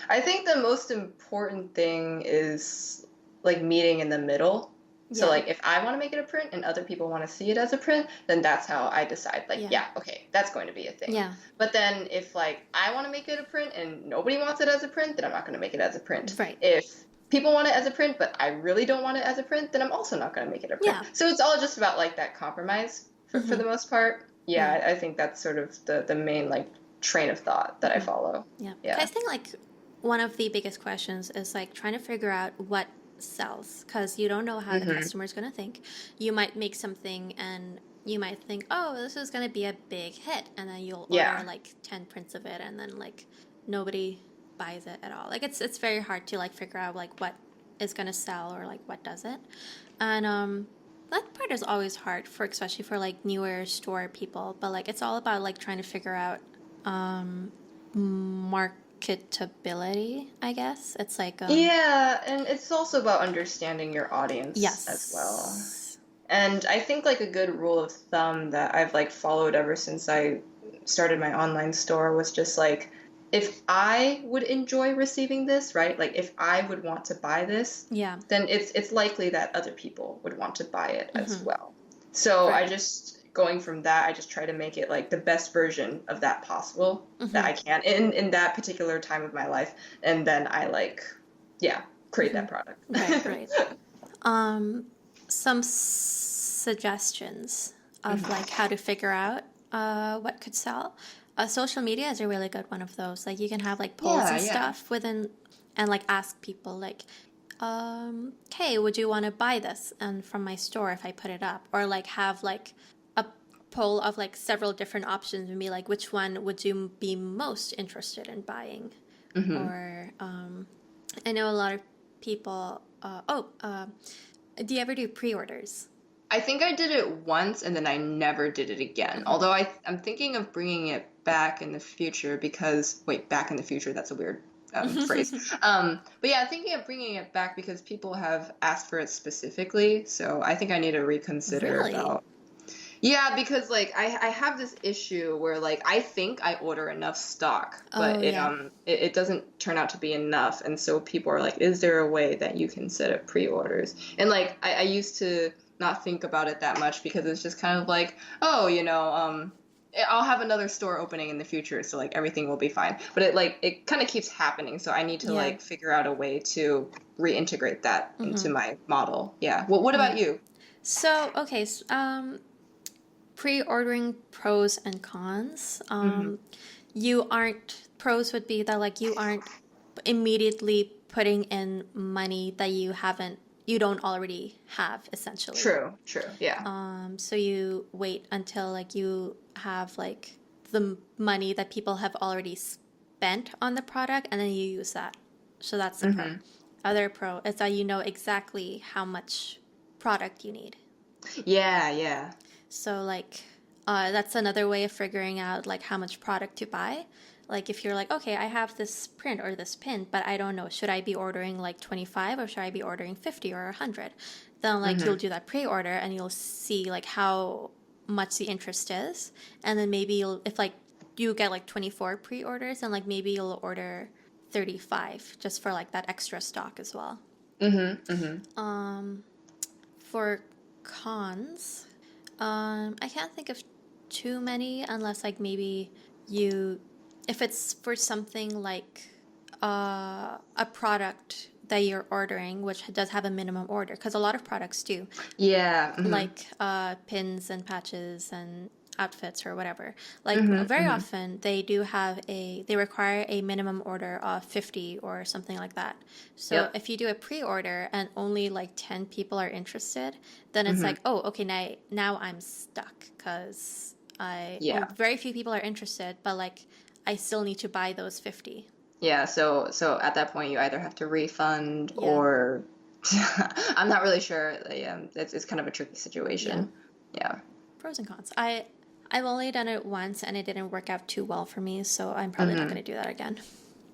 Speaker 1: I think the most important thing is, like, meeting in the middle. Yeah. So, like, if I want to make it a print and other people want to see it as a print, then that's how I decide, like, okay, that's going to be a thing.
Speaker 2: Yeah.
Speaker 1: But then if, like, I want to make it a print and nobody wants it as a print, then I'm not going to make it as a print.
Speaker 2: Right.
Speaker 1: If people want it as a print, but I really don't want it as a print, then I'm also not going to make it a print. Yeah. So it's all just about, like, that compromise for the most part. Yeah, I think that's sort of the main, like, train of thought that I follow.
Speaker 2: Yeah. I think, like, one of the biggest questions is, like, trying to figure out what sells, because you don't know how the customer is going to think. You might make something and you might think, oh, this is going to be a big hit, and then you'll order like 10 prints of it, and then like nobody buys it at all. Like it's very hard to like figure out like what is going to sell or like what doesn't. And that part is always hard for, especially for like newer store people, but like it's all about like trying to figure out marketability, I guess. It's like
Speaker 1: yeah, and it's also about understanding your audience as well. And I think like a good rule of thumb that I've like followed ever since I started my online store was just like, if I would enjoy receiving this, right? Like if I would want to buy this, then it's likely that other people would want to buy it as well. So I just, going from that, I just try to make it like the best version of that possible that I can in that particular time of my life. And then I like, create that product.
Speaker 2: Right. Some suggestions of like how to figure out what could sell. Social media is a really good one of those. Like you can have like polls and stuff within, and like ask people like, hey, would you want to buy this and from my store if I put it up? Or like have like a poll of like several different options and be like, which one would you be most interested in buying? Or I know a lot of people. Do you ever do pre-orders?
Speaker 1: I think I did it once and then I never did it again. Although I'm thinking of bringing it back in the future because, back in the future, that's a weird phrase. But yeah, I'm thinking of bringing it back because people have asked for it specifically. So I think I need to reconsider about. Yeah, because like I have this issue where like I think I order enough stock, but it doesn't turn out to be enough, and so people are like, "Is there a way that you can set up pre-orders?" And like I used to not think about it that much because it's just kind of like, oh, I'll have another store opening in the future, so like everything will be fine. But it kind of keeps happening, so I need to like figure out a way to reintegrate that into my model. Yeah. Well, what about you?
Speaker 2: So pre-ordering pros and cons. Pros would be that like you aren't immediately putting in money that you don't already have, essentially.
Speaker 1: True, yeah.
Speaker 2: So you wait until like you have like the money that people have already spent on the product, and then you use that. So that's the pro. Other pro is that you know exactly how much product you need.
Speaker 1: Yeah.
Speaker 2: So like that's another way of figuring out like how much product to buy. Like if you're like, okay, I have this print or this pin, but I don't know, should I be ordering like 25 or should I be ordering 50 or 100? Then like you'll do that pre-order and you'll see like how much the interest is. And then maybe if like you get like 24 pre-orders, then like maybe you'll order 35 just for like that extra stock as well. For cons, I can't think of too many unless like maybe if it's for something like a product that you're ordering, which does have a minimum order, because a lot of products do.
Speaker 1: Yeah.
Speaker 2: Like pins and patches and outfits or whatever. Like very often they require a minimum order of 50 or something like that. So if you do a pre-order and only like 10 people are interested, then it's like, oh, okay, now I'm stuck because very few people are interested, but like I still need to buy those 50.
Speaker 1: Yeah, so at that point you either have to refund or I'm not really sure. Yeah, it's kind of a tricky situation. Yeah.
Speaker 2: Pros and cons. I've only done it once and it didn't work out too well for me, so I'm probably not going to do that again.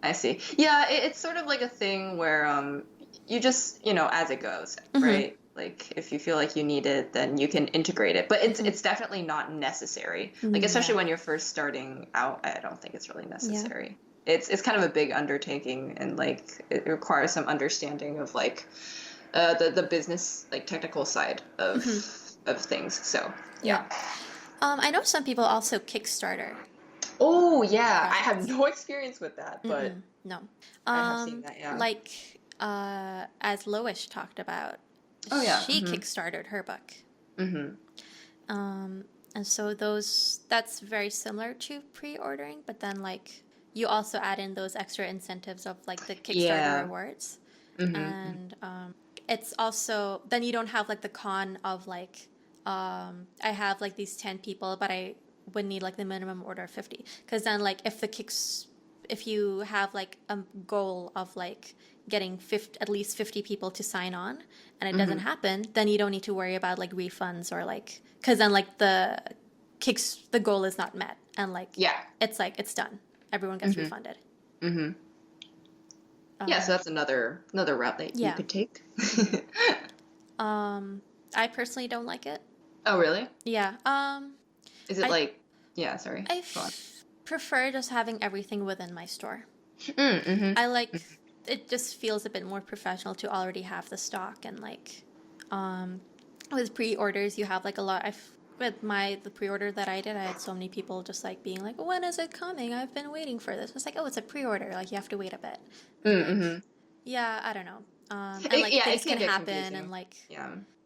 Speaker 1: I see. Yeah, it's sort of like a thing where you just, as it goes, right? Like if you feel like you need it, then you can integrate it. But it's definitely not necessary. Like especially when you're first starting out, I don't think it's really necessary. Yeah. It's kind of a big undertaking, and like it requires some understanding of like the business, like technical side of things. So yeah.
Speaker 2: I know some people also Kickstarter.
Speaker 1: Oh yeah, projects. I have no experience with that, but
Speaker 2: no,
Speaker 1: I have seen that. Yeah,
Speaker 2: like as Loish talked about, she Kickstarted her book. And so that's very similar to pre-ordering, but then like you also add in those extra incentives of like the Kickstarter rewards, and it's also then you don't have like the con of like I have like these 10 people, but I would need like the minimum order of 50, because then like if you have like a goal of like getting at least 50 people to sign on and it doesn't happen, then you don't need to worry about like refunds or like, because then like the goal is not met, and like it's like it's done, everyone gets refunded.
Speaker 1: Yeah, so that's another route that you could take.
Speaker 2: I personally don't like it.
Speaker 1: Oh really?
Speaker 2: Yeah.
Speaker 1: Is it sorry.
Speaker 2: I prefer just having everything within my store. I like it just feels a bit more professional to already have the stock, and like with pre-orders you have like a lot. With the pre-order that I did, I had so many people just like being like, when is it coming? I've been waiting for this. It's like, oh, it's a pre-order, like you have to wait a bit. Like, yeah, I don't know. And like things can happen confusing. And like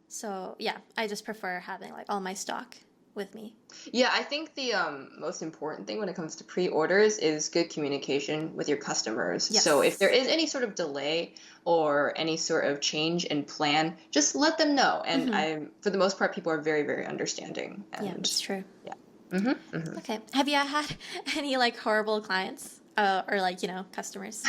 Speaker 2: so yeah, I just prefer having like all my stock with me.
Speaker 1: Yeah, I think the most important thing when it comes to pre-orders is good communication with your customers. Yes. So if there is any sort of delay or any sort of change in plan, just let them know. And for the most part, people are very, very understanding. And,
Speaker 2: yeah, that's true.
Speaker 1: Yeah.
Speaker 2: Okay. Have you had any like horrible clients or like, customers?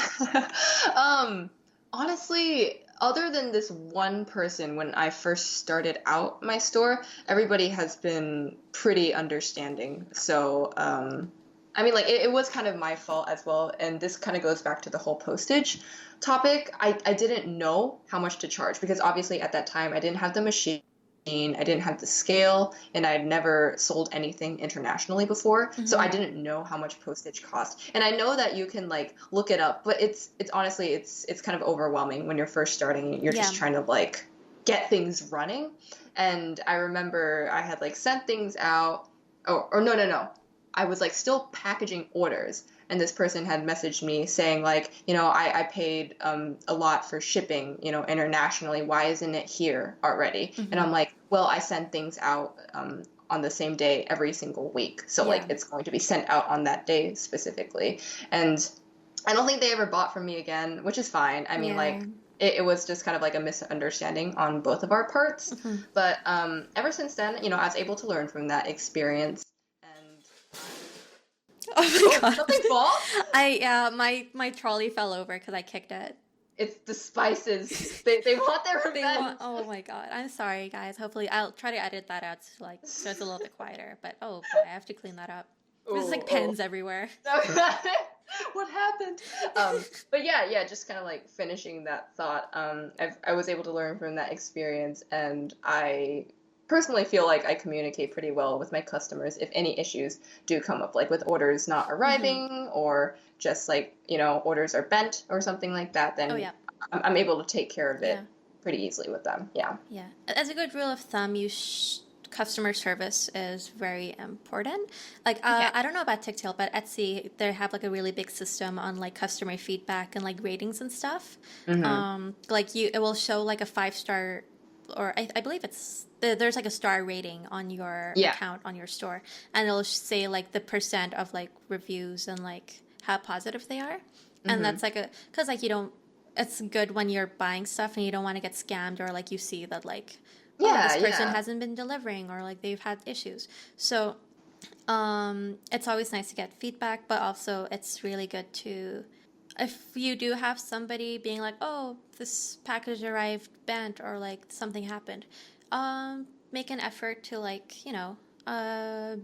Speaker 1: Honestly, other than this one person, when I first started out my store, everybody has been pretty understanding. So, I mean, like, it was kind of my fault as well. And this kind of goes back to the whole postage topic. I didn't know how much to charge because obviously at that time I didn't have the machine. I didn't have the scale, and I'd never sold anything internationally before, so I didn't know how much postage cost. And I know that you can like look it up, but it's honestly it's kind of overwhelming when you're first starting. You're just trying to like get things running. And I remember I had like sent things out, or no, I was like still packaging orders. And this person had messaged me saying like, I paid a lot for shipping, internationally. Why isn't it here already? And I'm like, well, I send things out on the same day every single week. So like it's going to be sent out on that day specifically. And I don't think they ever bought from me again, which is fine. I mean, like it was just kind of like a misunderstanding on both of our parts. But ever since then, you know, I was able to learn from that experience. And
Speaker 2: oh my god,
Speaker 1: something fall?
Speaker 2: My trolley fell over because I kicked it.
Speaker 1: It's the spices. They want their revenge.
Speaker 2: Oh my god, I'm sorry guys. Hopefully I'll try to edit that out so like so it's a little bit quieter. But oh boy, I have to clean that up. There's like pens everywhere.
Speaker 1: What happened? But yeah, just kind of like finishing that thought. I was able to learn from that experience, and I personally feel like I communicate pretty well with my customers if any issues do come up, like with orders not arriving or just like, you know, orders are bent or something like that, then I'm able to take care of it pretty easily with them. Yeah.
Speaker 2: As a good rule of thumb, customer service is very important. Like, I don't know about TikTok, but Etsy, they have like a really big system on like customer feedback and like ratings and stuff. Like it will show like a 5-star, or I believe there's like a star rating on your account on your store, and it'll say like the percent of like reviews and like how positive they are. And that's like because like it's good when you're buying stuff and you don't want to get scammed, or like you see that like, this person hasn't been delivering, or like they've had issues. So it's always nice to get feedback, but also it's really good to, if you do have somebody being like, oh, this package arrived bent, or like something happened, make an effort to like, you know,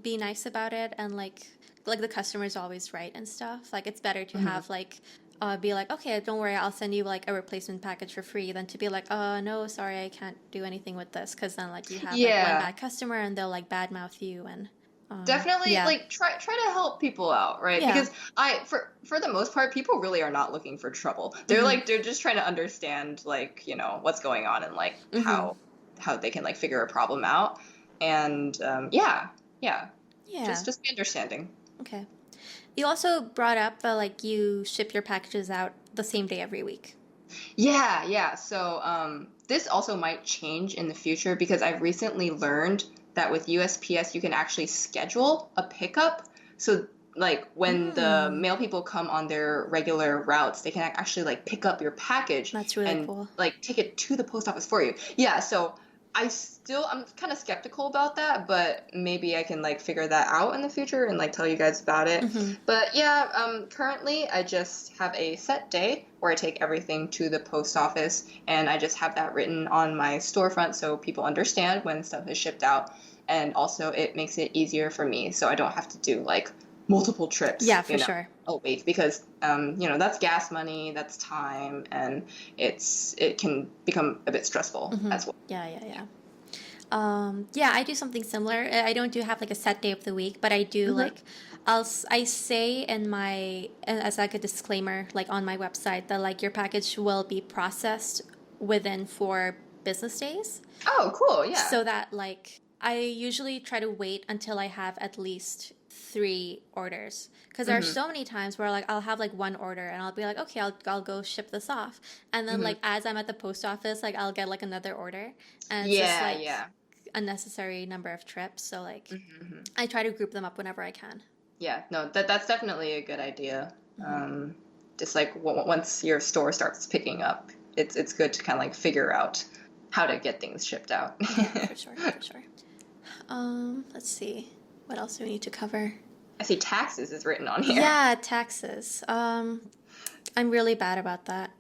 Speaker 2: be nice about it, and like the customer's always right and stuff. Like it's better to have like be like, okay, don't worry, I'll send you like a replacement package for free, than to be like, oh no, sorry, I can't do anything with this, because then like you have like one bad customer and they'll like badmouth you. And
Speaker 1: definitely like try to help people out, right? Because for the most part, people really are not looking for trouble. They're like, they're just trying to understand like, you know, what's going on, and like how they can like figure a problem out. And just be understanding.
Speaker 2: Okay. You also brought up that like you ship your packages out the same day every week.
Speaker 1: Yeah. So this also might change in the future, because I've recently learned that with USPS you can actually schedule a pickup. So like when the mail people come on their regular routes, they can actually like pick up your package.
Speaker 2: That's really cool.
Speaker 1: Like take it to the post office for you. Yeah, so I'm kind of skeptical about that, but maybe I can like figure that out in the future and like tell you guys about it. But yeah, currently I just have a set day where I take everything to the post office, and I just have that written on my storefront so people understand when stuff is shipped out. And also it makes it easier for me, so I don't have to do like multiple trips.
Speaker 2: Yeah, for sure.
Speaker 1: Oh wait, because you know, that's gas money, that's time, and it can become a bit stressful as well.
Speaker 2: Yeah, I do something similar. I don't have like a set day of the week, but I do like I say in my, as like a disclaimer, like on my website, that like your package will be processed within 4 business days.
Speaker 1: Oh, cool. Yeah.
Speaker 2: So that like I usually try to wait until I have at least 3 orders, because there are so many times where like I'll have like 1 order and I'll be like, okay, I'll go ship this off, and then like as I'm at the post office, like I'll get like another order, and it's just like unnecessary number of trips. So like I try to group them up whenever I can.
Speaker 1: Yeah, no, that's definitely a good idea. Just like once your store starts picking up, it's good to kind of like figure out how to get things shipped out.
Speaker 2: Yeah, for sure. Let's see. What else do we need to cover?
Speaker 1: I see taxes is written on here.
Speaker 2: Yeah, taxes. I'm really bad about that.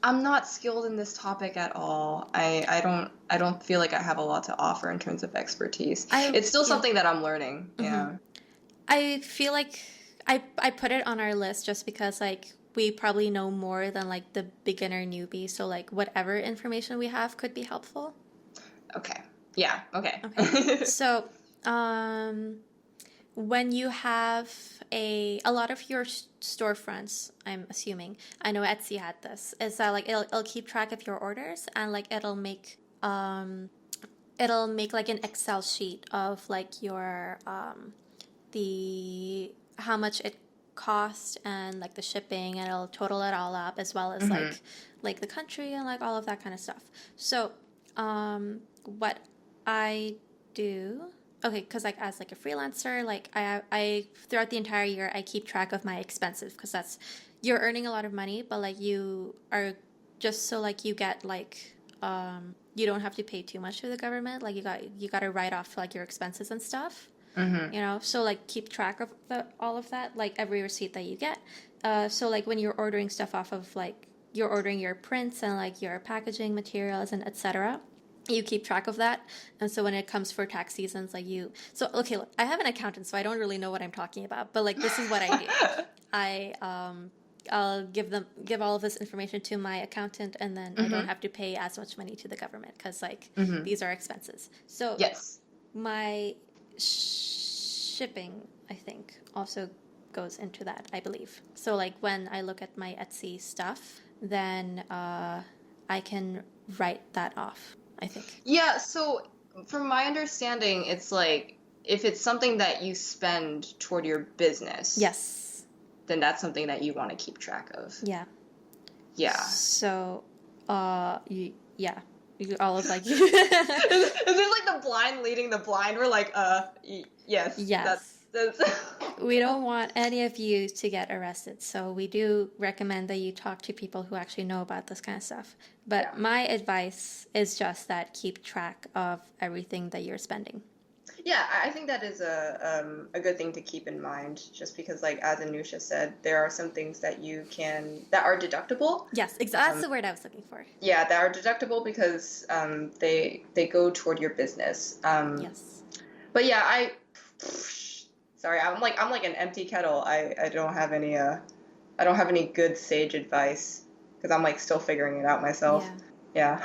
Speaker 1: I'm not skilled in this topic at all. I don't feel like I have a lot to offer in terms of expertise. It's still something that I'm learning. Yeah.
Speaker 2: I feel like I put it on our list just because like we probably know more than like the beginner newbie, so like whatever information we have could be helpful.
Speaker 1: Okay. Yeah, okay.
Speaker 2: So, when you have a lot of your storefronts, I'm assuming, I know Etsy had this, is that like it'll keep track of your orders, and like it'll make like an Excel sheet of like your the how much it cost and like the shipping, and it'll total it all up, as well as like the country and like all of that kind of stuff. So what I do, okay, because like as like a freelancer, like I throughout the entire year I keep track of my expenses because that's you're earning a lot of money, but like you are just so like you get like you don't have to pay too much to the government. Like you got to write off like your expenses and stuff. You know, so like keep track of all of that, like every receipt that you get. So like when you're ordering stuff off of like you're ordering your prints and like your packaging materials and etc. You keep track of that, and so when it comes for tax seasons, like you. So okay, look, I have an accountant, so I don't really know what I'm talking about. But like this is what I do. I'll give all of this information to my accountant, and then I don't have to pay as much money to the government because like these are expenses. So
Speaker 1: Yes.
Speaker 2: My shipping, I think, also goes into that, I believe. So like when I look at my Etsy stuff, then I can write that off, I think.
Speaker 1: Yeah, so from my understanding, it's like if it's something that you spend toward your business,
Speaker 2: Yes.
Speaker 1: then that's something that you want to keep track of.
Speaker 2: Yeah.
Speaker 1: Yeah.
Speaker 2: So, yeah. All of like.
Speaker 1: Is this like the blind leading the blind? We're like, yes.
Speaker 2: Yes.
Speaker 1: That's...
Speaker 2: We don't want any of you to get arrested, so we do recommend that you talk to people who actually know about this kind of stuff. But my advice is just that keep track of everything that you're spending.
Speaker 1: Yeah, I think that is a good thing to keep in mind, just because, like, as Anoosha said, there are some things that that are deductible.
Speaker 2: Yes, that's the word I was looking for.
Speaker 1: Yeah, that are deductible because they go toward your business.
Speaker 2: Yes.
Speaker 1: But yeah, sorry, I'm like an empty kettle. I don't have any good sage advice because I'm like still figuring it out myself. Yeah.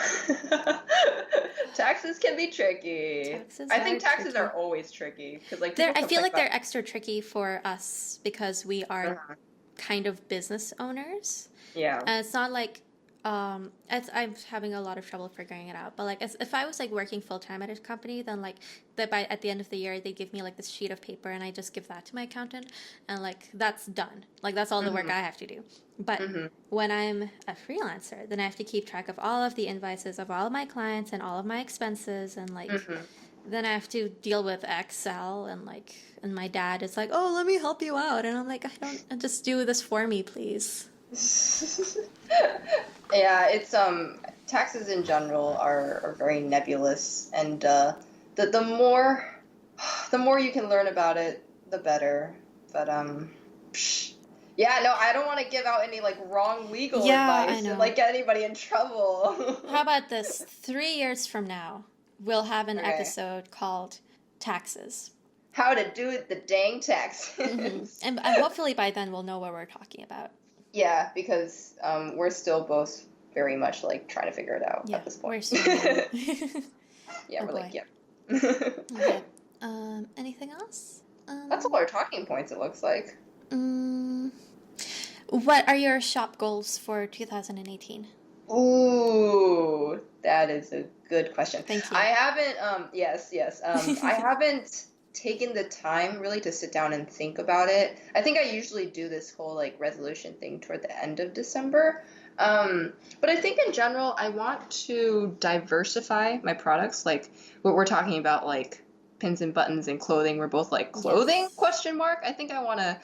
Speaker 1: Taxes can be tricky. I think taxes are always tricky because like
Speaker 2: I feel like they're extra tricky for us because we are kind of business owners.
Speaker 1: Yeah.
Speaker 2: And it's not like I'm having a lot of trouble figuring it out. But like if I was like working full time at a company, then like at the end of the year they give me like this sheet of paper and I just give that to my accountant and like that's done. Like that's all the work I have to do. But when I'm a freelancer, then I have to keep track of all of the invoices of all of my clients and all of my expenses and like then I have to deal with Excel and like and my dad is like, "Oh, let me help you out." And I'm like, "I just do this for me, please."
Speaker 1: Yeah, it's taxes in general are very nebulous, and the more you can learn about it, the better. But yeah, no, I don't want to give out any like wrong legal advice and like get anybody in trouble.
Speaker 2: How about this? 3 years from now, we'll have an episode called Taxes.
Speaker 1: How to do the dang taxes.
Speaker 2: And hopefully by then we'll know what we're talking about.
Speaker 1: Yeah, because we're still both very much like trying to figure it out at this point.
Speaker 2: We're still
Speaker 1: yeah, we're like, yeah.
Speaker 2: Okay. Anything else?
Speaker 1: That's all our talking points, it looks like.
Speaker 2: What are your shop goals for 2018?
Speaker 1: Ooh, that is a good question.
Speaker 2: Thank you.
Speaker 1: I haven't, yes. I haven't taken the time really to sit down and think about it. I think I usually do this whole like resolution thing toward the end of December. But I think in general, I want to diversify my products. Like what we're talking about, like pins and buttons and clothing. We're both like clothing ? I think I want to,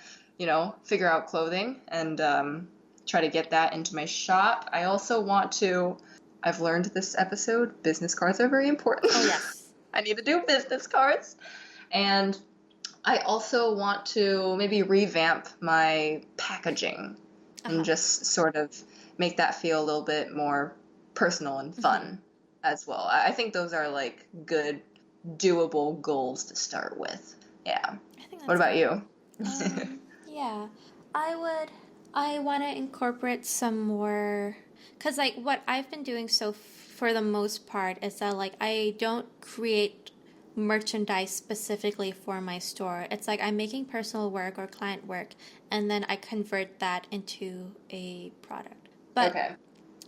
Speaker 1: figure out clothing and try to get that into my shop. I also want to, I've learned this episode, business cards are very important.
Speaker 2: Oh, yes.
Speaker 1: I need to do business cards. And I also want to maybe revamp my packaging and just sort of make that feel a little bit more personal and fun as well. I think those are like good, doable goals to start with. Yeah. What about you?
Speaker 2: Yeah. I want to incorporate some more, because like what I've been doing for the most part is that like I don't create merchandise specifically for my store. It's like I'm making personal work or client work and then I convert that into a product. But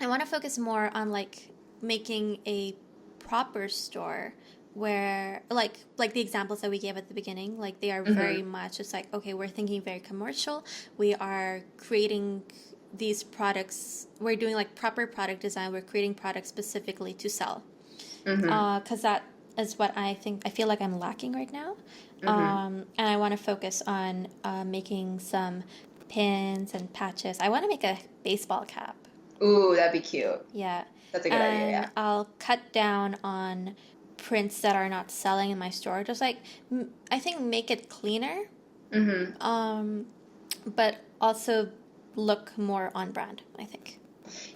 Speaker 2: I want to focus more on like making a proper store where like the examples that we gave at the beginning, like they are very much, it's like, okay, we're thinking very commercial. We are creating these products. We're doing like proper product design. We're creating products specifically to sell. Because that is what I feel like I'm lacking right now. And I want to focus on making some pins and patches. I want to make a baseball cap.
Speaker 1: Ooh, that'd be cute.
Speaker 2: Yeah.
Speaker 1: That's a good idea, yeah.
Speaker 2: And I'll cut down on prints that are not selling in my store. Just like, I think make it cleaner. But also look more on brand, I think.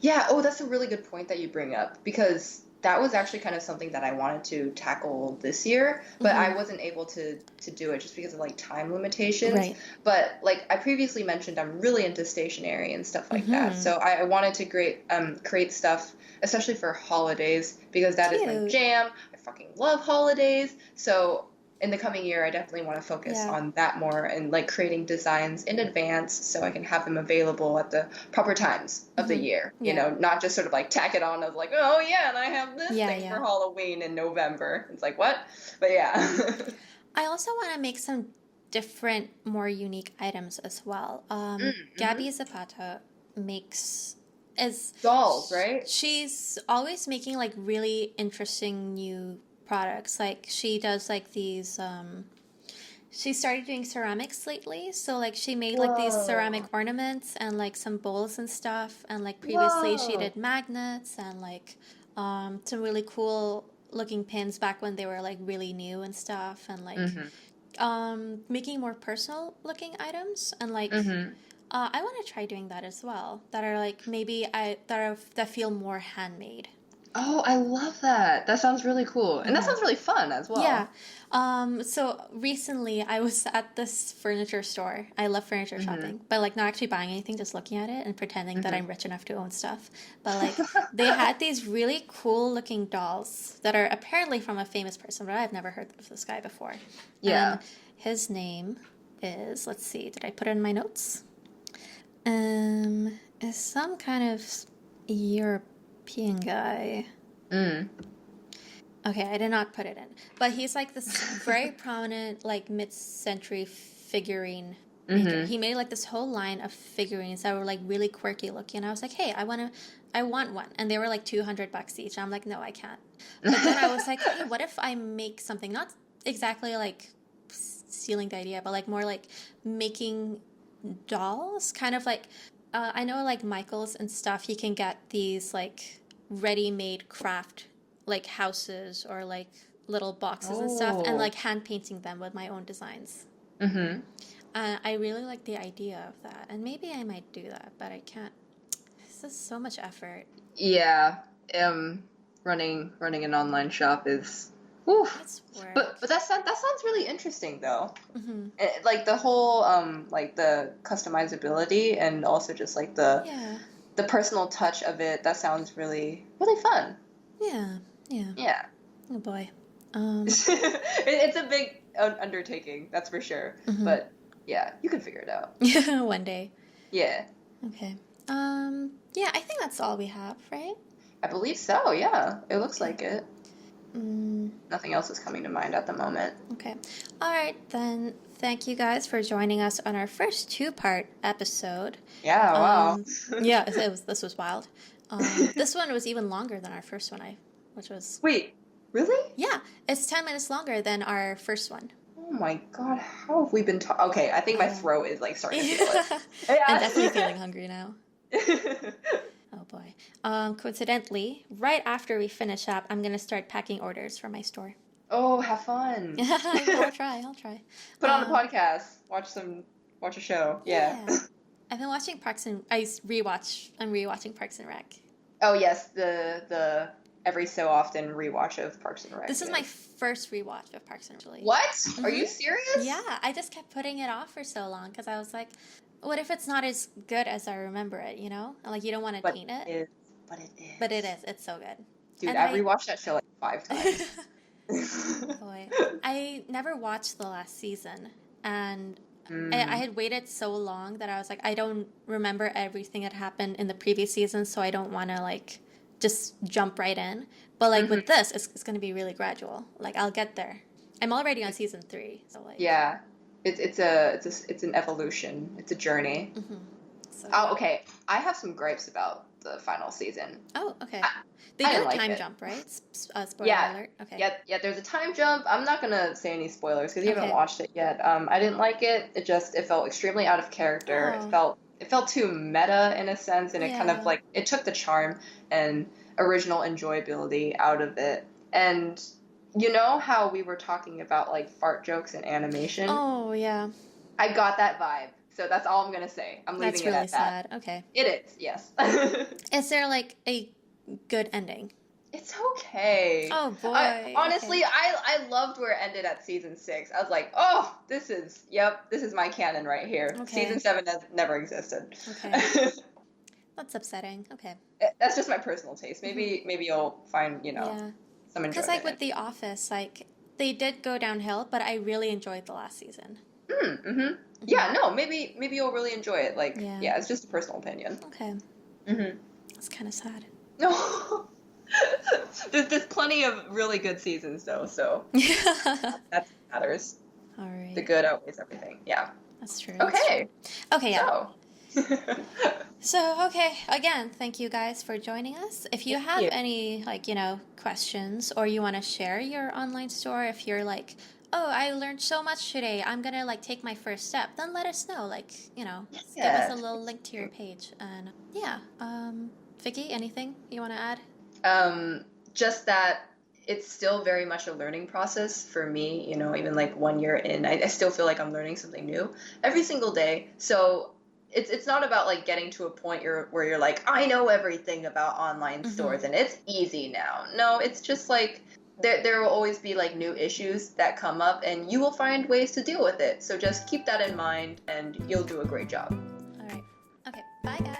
Speaker 1: Yeah, oh, that's a really good point that you bring up, because that was actually kind of something that I wanted to tackle this year, but I wasn't able to do it just because of like time limitations.
Speaker 2: Right.
Speaker 1: But like I previously mentioned, I'm really into stationery and stuff like that. So I wanted to create stuff, especially for holidays, because that is my jam. I fucking love holidays. So in the coming year, I definitely want to focus on that more and like creating designs in advance so I can have them available at the proper times of the year. You know, not just sort of like tack it on as like, oh yeah, and I have this thing for Halloween in November. It's like, what? But yeah.
Speaker 2: I also want to make some different, more unique items as well. Gabby Zapata is
Speaker 1: dolls, right?
Speaker 2: She's always making like really interesting new products. Like she does like these she started doing ceramics lately, so like she made like these ceramic ornaments and like some bowls and stuff, and like previously she did magnets and like some really cool looking pins back when they were like really new and stuff, and like making more personal looking items, and like I want to try doing that as well, that are like maybe that feel more handmade.
Speaker 1: Oh, I love that. That sounds really cool. And that sounds really fun as well.
Speaker 2: Yeah. So recently I was at this furniture store. I love furniture shopping, but like not actually buying anything, just looking at it and pretending that I'm rich enough to own stuff. But like they had these really cool looking dolls that are apparently from a famous person, but I've never heard of this guy before.
Speaker 1: Yeah.
Speaker 2: And his name is, let's see, did I put it in my notes? Is some kind of European guy. Okay, I did not put it in. But he's like this very prominent, like mid-century figurine maker. He made like this whole line of figurines that were like really quirky looking. And I was like, hey, I want one. And they were like $200 each. I'm like, no, I can't. But then I was like, hey, what if I make something, not exactly like stealing the idea, but like more like making dolls, kind of like, I know like Michael's and stuff, you can get these like ready-made craft like houses or like little boxes and stuff, and like hand painting them with my own designs. I really like the idea of that, and maybe I might do that, but I can't. This is so much effort.
Speaker 1: Yeah. Running an online shop is
Speaker 2: It's work.
Speaker 1: But that sounds really interesting though. Like the whole like the customizability and also just like the personal touch of it. That sounds really fun. Yeah.
Speaker 2: Oh boy.
Speaker 1: It's a big undertaking, that's for sure. But yeah, you can figure it out.
Speaker 2: One day.
Speaker 1: Yeah.
Speaker 2: Okay. Yeah, I think that's all we have, right?
Speaker 1: I believe so. Yeah, it looks like it. Nothing else is coming to mind at the moment.
Speaker 2: Okay. All right, then. Thank you guys for joining us on our first 2-part episode.
Speaker 1: Yeah, wow.
Speaker 2: Yeah, this was wild. This one was even longer than our first one, which was...
Speaker 1: Wait, really?
Speaker 2: Yeah, it's 10 minutes longer than our first one.
Speaker 1: Oh my god, how have we been talking? Okay, I think my throat is like starting to feel it. Yeah.
Speaker 2: I'm definitely feeling hungry now. Oh boy. Coincidentally, right after we finish up, I'm going to start packing orders for my store.
Speaker 1: Oh, have fun.
Speaker 2: I'll try.
Speaker 1: Put on a podcast. Watch a show. Yeah.
Speaker 2: I've been watching I'm rewatching Parks and Rec.
Speaker 1: Oh yes, the every so often rewatch of Parks and Rec.
Speaker 2: This is my first rewatch of Parks and Rec.
Speaker 1: What? Are you serious?
Speaker 2: Yeah, I just kept putting it off for so long because I was like, what if it's not as good as I remember it, you know? Like, you don't want to taint it. But it is. It's so good.
Speaker 1: Dude, I rewatched that show like 5 times.
Speaker 2: Boy. I never watched the last season. And I had waited so long that I was like, I don't remember everything that happened in the previous season, so I don't want to, like, just jump right in. But, like, with this, it's going to be really gradual. Like, I'll get there. I'm already on season 3, so, like...
Speaker 1: Yeah. It's an evolution. It's a journey.
Speaker 2: So.
Speaker 1: Oh, okay. I have some gripes about the final season.
Speaker 2: Oh, okay. They do a time jump, right? Spoiler alert. Okay.
Speaker 1: Yeah, there's a time jump. I'm not gonna say any spoilers because you haven't watched it yet. I didn't like it. It felt extremely out of character. It felt too meta in a sense, and it kind of like it took the charm and original enjoyability out of it. And you know how we were talking about like fart jokes in animation?
Speaker 2: Oh, yeah.
Speaker 1: I got that vibe. So that's all I'm gonna say. I'm leaving it at that.
Speaker 2: That's really sad. Okay.
Speaker 1: It is, yes.
Speaker 2: Is there like a good ending?
Speaker 1: It's okay.
Speaker 2: Oh boy.
Speaker 1: Honestly, I loved where it ended at season 6. I was like, oh, this is my canon right here. Okay. Season 7 never existed.
Speaker 2: Okay. That's upsetting. Okay.
Speaker 1: That's just my personal taste. Maybe you'll find, some enjoyment.
Speaker 2: Because like with The Office, like they did go downhill, but I really enjoyed the last season.
Speaker 1: Yeah, no, maybe you'll really enjoy it. Like, yeah, it's just a personal opinion.
Speaker 2: Okay. It's kind of sad.
Speaker 1: No. There's plenty of really good seasons though, so that matters.
Speaker 2: All right.
Speaker 1: The good outweighs everything. Yeah.
Speaker 2: That's true.
Speaker 1: Okay.
Speaker 2: Okay, yeah. So, okay, again, thank you guys for joining us. If you have any, like, questions or you want to share your online store, if you're like, oh, I learned so much today, I'm going to, like, take my first step, then let us know. Like, give us a little link to your page. And, Vicki, anything you want to add?
Speaker 1: Just that it's still very much a learning process for me, even like 1 year in, I still feel like I'm learning something new every single day. So it's not about like getting to a point where you're like, I know everything about online stores and it's easy now. No, it's just like there will always be like new issues that come up and you will find ways to deal with it. So just keep that in mind and you'll do a great job.
Speaker 2: All right. Okay. Bye, guys.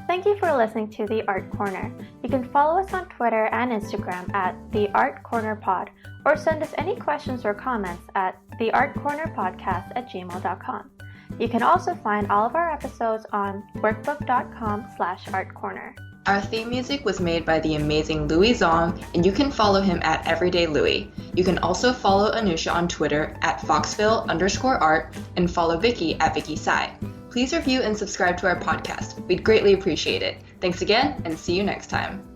Speaker 2: Thank you for listening to The Art Corner. You can follow us on Twitter and Instagram at The Art Corner Pod, or send us any questions or comments at theartcornerpodcast@gmail.com. You can also find all of our episodes on workbook.com/artcorner.
Speaker 1: Our theme music was made by the amazing Louis Zong, and you can follow him at EverydayLouis. You can also follow Anoosha on Twitter at Foxville_art and follow Vicki at Vicki Tsai. Please review and subscribe to our podcast. We'd greatly appreciate it. Thanks again, and see you next time.